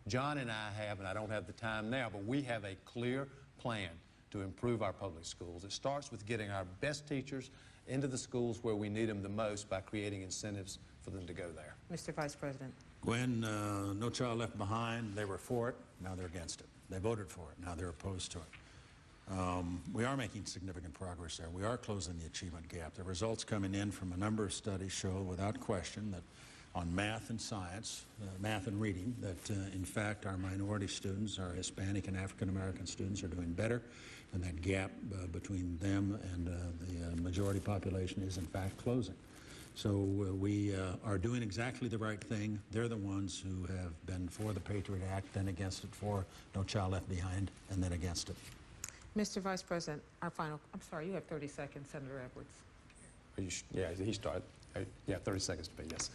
John and I have, and I don't have the time now, but we have a clear plan to improve our public schools. It starts with getting our best teachers into the schools where we need them the most by creating incentives for them to go there. Mr. Vice President. When No Child Left Behind, they were for it, now they're against it. They voted for it, now they're opposed to it. We are making significant progress there. We are closing the achievement gap. The results coming in from a number of studies show without question that on math and science, math and reading, that in fact our minority students, our Hispanic and African American students are doing better, and that gap between them and the majority population is in fact closing. So we are doing exactly the right thing. They're the ones who have been for the Patriot Act, then against it, for No Child Left Behind, and then against it. Mr. Vice President, I'm sorry, you have 30 seconds, Senator Edwards. Yeah, he started. Yeah, 30 seconds to be, yes.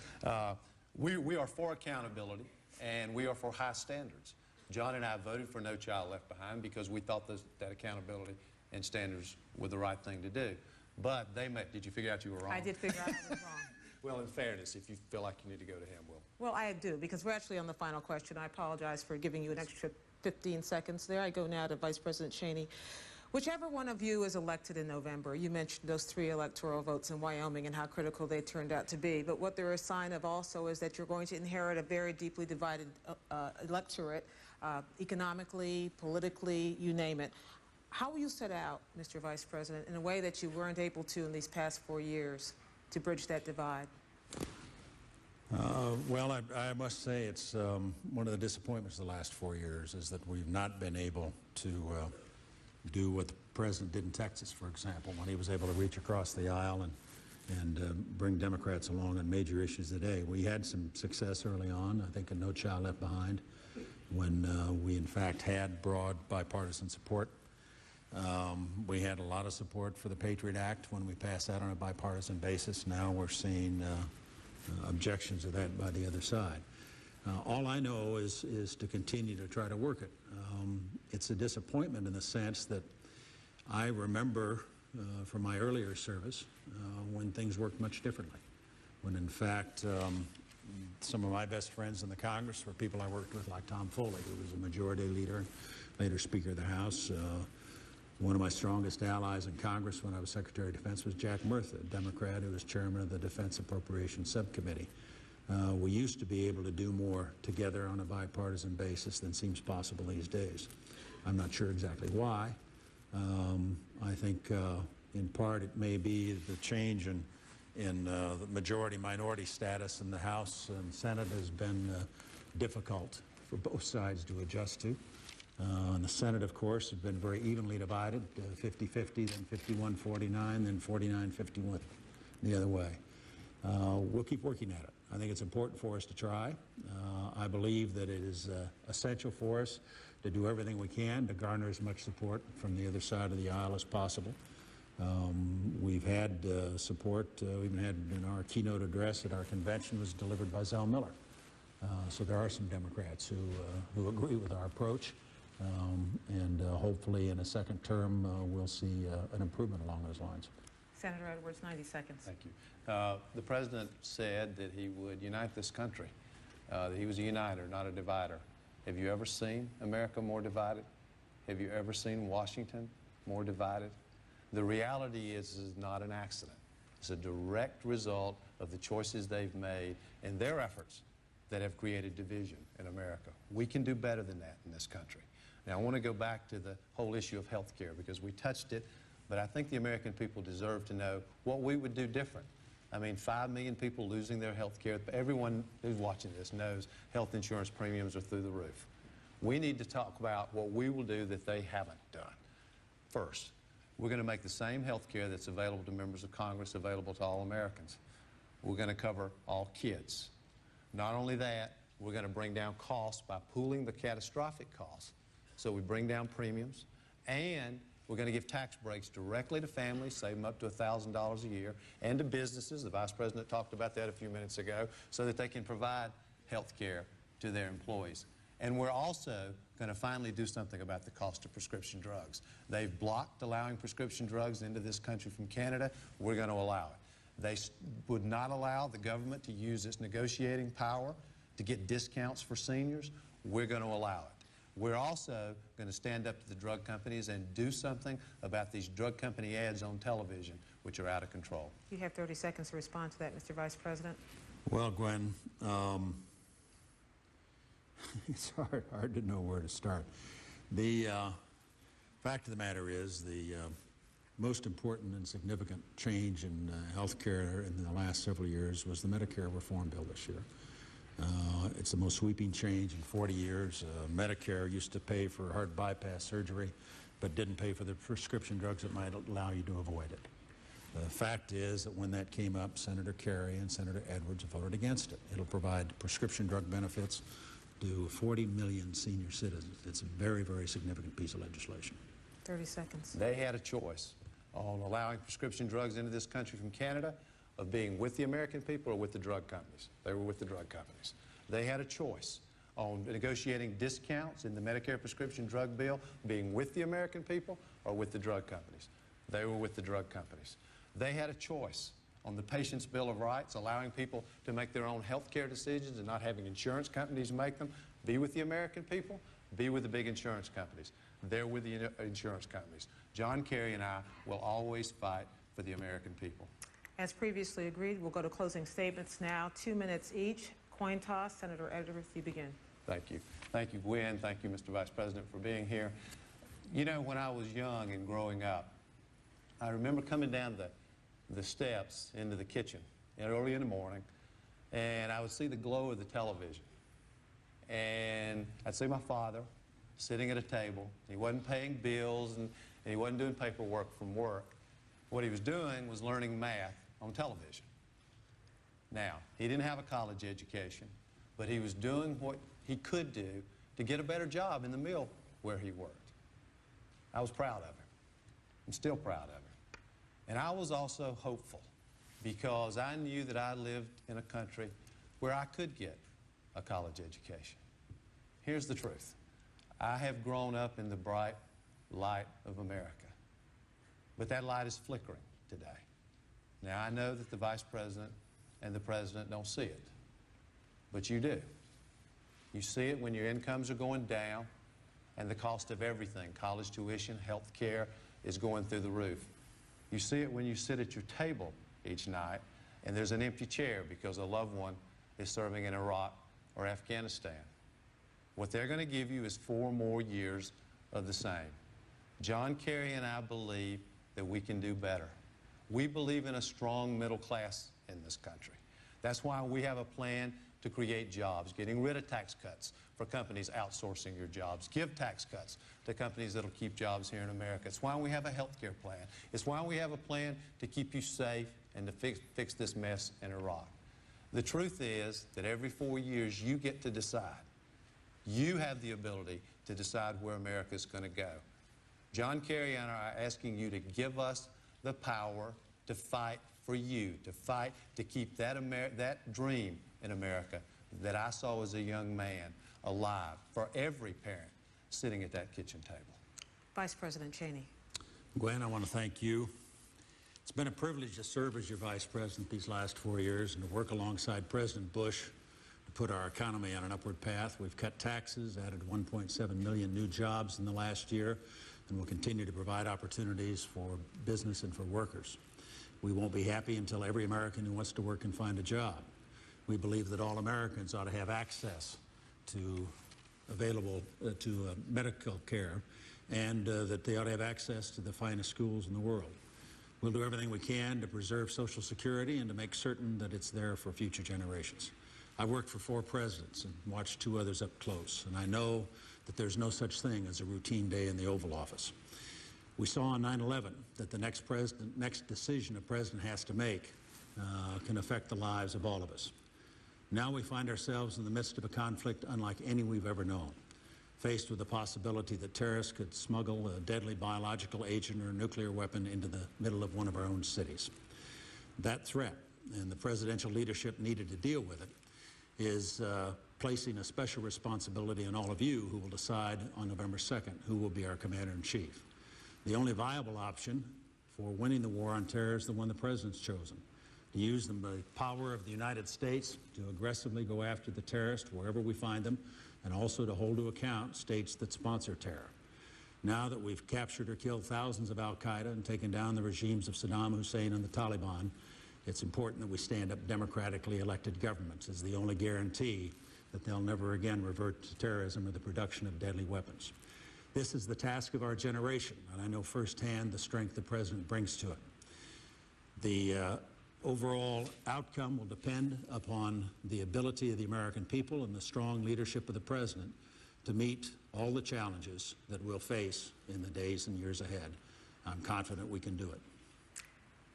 We are for accountability, and we are for high standards. John and I voted for No Child Left Behind because we thought that accountability and standards were the right thing to do. But did you figure out you were wrong? I did figure out I was wrong. Well, in fairness, if you feel like you need to go to him, Well, I do, because we're actually on the final question. I apologize for giving you an extra 15 seconds there. I go now to Vice President Cheney. Whichever one of you is elected in November, you mentioned those 3 electoral votes in Wyoming and how critical they turned out to be. But what they're a sign of also is that you're going to inherit a very deeply divided electorate, economically, politically, you name it. How will you set out, Mr. Vice President, in a way that you weren't able to in these past 4 years to bridge that divide? Well, I must say it's one of the disappointments of the last 4 years is that we've not been able to do what the President did in Texas, for example, when he was able to reach across the aisle and bring Democrats along on major issues today. We had some success early on, I think, in No Child Left Behind, when we in fact had broad bipartisan support. We had a lot of support for the Patriot Act when we passed that on a bipartisan basis. Now we're seeing objections to that by the other side. All I know is to continue to try to work it. It's a disappointment in the sense that I remember from my earlier service when things worked much differently. When in fact some of my best friends in the Congress were people I worked with, like Tom Foley, who was a majority leader and later Speaker of the House. One of my strongest allies in Congress when I was Secretary of Defense was Jack Murtha, a Democrat who was chairman of the Defense Appropriations Subcommittee. We used to be able to do more together on a bipartisan basis than seems possible these days. I'm not sure exactly why. I think in part it may be the change in the majority-minority status in the House and Senate has been difficult for both sides to adjust to. And the Senate, of course, has been very evenly divided, 50-50, then 51-49, then 49-51 the other way. We'll keep working at it. I think it's important for us to try. I believe that it is essential for us to do everything we can to garner as much support from the other side of the aisle as possible. We've had support, we even had in our keynote address at our convention was delivered by Zell Miller. So there are some Democrats who agree with our approach. And hopefully in a second term we'll see an improvement along those lines. Senator Edwards, 90 seconds. Thank you. The President said that he would unite this country, that he was a uniter, not a divider. Have you ever seen America more divided? Have you ever seen Washington more divided? The reality is not an accident. It's a direct result of the choices they've made and their efforts that have created division in America. We can do better than that in this country. Now, I want to go back to the whole issue of health care because we touched it, but I think the American people deserve to know what we would do different. I mean, 5 million people losing their health care. Everyone who's watching this knows health insurance premiums are through the roof. We need to talk about what we will do that they haven't done. First, we're going to make the same health care that's available to members of Congress available to all Americans. We're going to cover all kids. Not only that, we're going to bring down costs by pooling the catastrophic costs. So we bring down premiums, and we're going to give tax breaks directly to families, save them up to $1,000 a year, and to businesses. The Vice President talked about that a few minutes ago, so that they can provide health care to their employees. And we're also going to finally do something about the cost of prescription drugs. They've blocked allowing prescription drugs into this country from Canada. We're going to allow it. They would not allow the government to use its negotiating power to get discounts for seniors. We're going to allow it. We're also going to stand up to the drug companies and do something about these drug company ads on television, which are out of control. You have 30 seconds to respond to that, Mr. Vice President. Well, Gwen, it's hard to know where to start. The fact of the matter is the most important and significant change in health care in the last several years was the Medicare reform bill this year. It's the most sweeping change in 40 years. Medicare used to pay for heart bypass surgery, but didn't pay for the prescription drugs that might allow you to avoid it. The fact is that when that came up, Senator Kerry and Senator Edwards voted against it. It'll provide prescription drug benefits to 40 million senior citizens. It's a very, very significant piece of legislation. 30 seconds. They had a choice on allowing prescription drugs into this country from Canada, of being with the American people or with the drug companies. They were with the drug companies. They had a choice on negotiating discounts in the Medicare prescription drug bill, being with the American people or with the drug companies. They were with the drug companies. They had a choice on the Patient's Bill of Rights, allowing people to make their own health care decisions and not having insurance companies make them. Be with the American people, be with the big insurance companies. They're with the insurance companies. John Kerry and I will always fight for the American people. As previously agreed, we'll go to closing statements now, 2 minutes each. Coin toss. Senator Edwards, you begin. Thank you. Thank you, Gwen. Thank you, Mr. Vice President, for being here. You know, when I was young and growing up, I remember coming down the steps into the kitchen early in the morning, and I would see the glow of the television. And I'd see my father sitting at a table. He wasn't paying bills, and he wasn't doing paperwork from work. What he was doing was learning math on television. Now, he didn't have a college education, but he was doing what he could do to get a better job in the mill where he worked. I was proud of him. I'm still proud of him. And I was also hopeful because I knew that I lived in a country where I could get a college education. Here's the truth. I have grown up in the bright light of America, but that light is flickering today. Now, I know that the Vice President and the President don't see it, but you do. You see it when your incomes are going down and the cost of everything, college tuition, health care, is going through the roof. You see it when you sit at your table each night and there's an empty chair because a loved one is serving in Iraq or Afghanistan. What they're going to give you is 4 more years of the same. John Kerry and I believe that we can do better. We believe in a strong middle class in this country. That's why we have a plan to create jobs, getting rid of tax cuts for companies outsourcing your jobs. Give tax cuts to companies that will keep jobs here in America. It's why we have a health care plan. It's why we have a plan to keep you safe and to fix this mess in Iraq. The truth is that every 4 years you get to decide. You have the ability to decide where America is going to go. John Kerry and I are asking you to give us the power to fight for you, to fight to keep that dream in America that I saw as a young man alive for every parent sitting at that kitchen table. Vice President Cheney. Gwen, I want to thank you. It's been a privilege to serve as your Vice President these last 4 years and to work alongside President Bush to put our economy on an upward path. We've cut taxes, added 1.7 million new jobs in the last year, and will continue to provide opportunities for business and for workers. We won't be happy until every American who wants to work can find a job. We believe that all Americans ought to have access to medical care, and that they ought to have access to the finest schools in the world. We'll do everything we can to preserve Social Security and to make certain that it's there for future generations. I've worked for 4 presidents and watched 2 others up close, and I know that there's no such thing as a routine day in the Oval Office. We saw on 9/11 that the next decision a president has to make can affect the lives of all of us. Now we find ourselves in the midst of a conflict unlike any we've ever known, faced with the possibility that terrorists could smuggle a deadly biological agent or nuclear weapon into the middle of one of our own cities. That threat and the presidential leadership needed to deal with it is placing a special responsibility on all of you who will decide on November 2nd who will be our commander-in-chief. The only viable option for winning the war on terror is the one the president's chosen: to use the power of the United States to aggressively go after the terrorists wherever we find them, and also to hold to account states that sponsor terror. Now that we've captured or killed thousands of al-Qaeda and taken down the regimes of Saddam Hussein and the Taliban, it's important that we stand up democratically elected governments as the only guarantee that they'll never again revert to terrorism or the production of deadly weapons. This is the task of our generation, and I know firsthand the strength the President brings to it. The overall outcome will depend upon the ability of the American people and the strong leadership of the President to meet all the challenges that we'll face in the days and years ahead. I'm confident we can do it.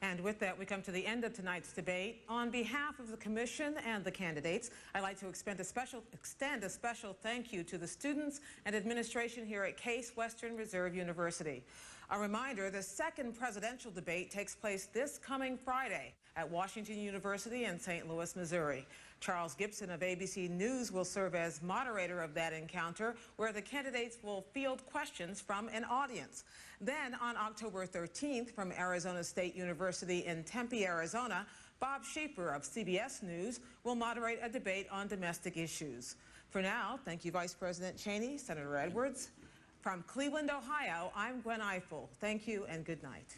And with that, we come to the end of tonight's debate. On behalf of the Commission and the candidates, I'd like to extend a special thank you to the students and administration here at Case Western Reserve University. A reminder, the second presidential debate takes place this coming Friday at Washington University in St. Louis, Missouri. Charles Gibson of ABC News will serve as moderator of that encounter, where the candidates will field questions from an audience. Then on October 13th, from Arizona State University in Tempe, Arizona, Bob Schieffer of CBS News will moderate a debate on domestic issues. For now, thank you, Vice President Cheney, Senator Edwards. From Cleveland, Ohio, I'm Gwen Ifill. Thank you and good night.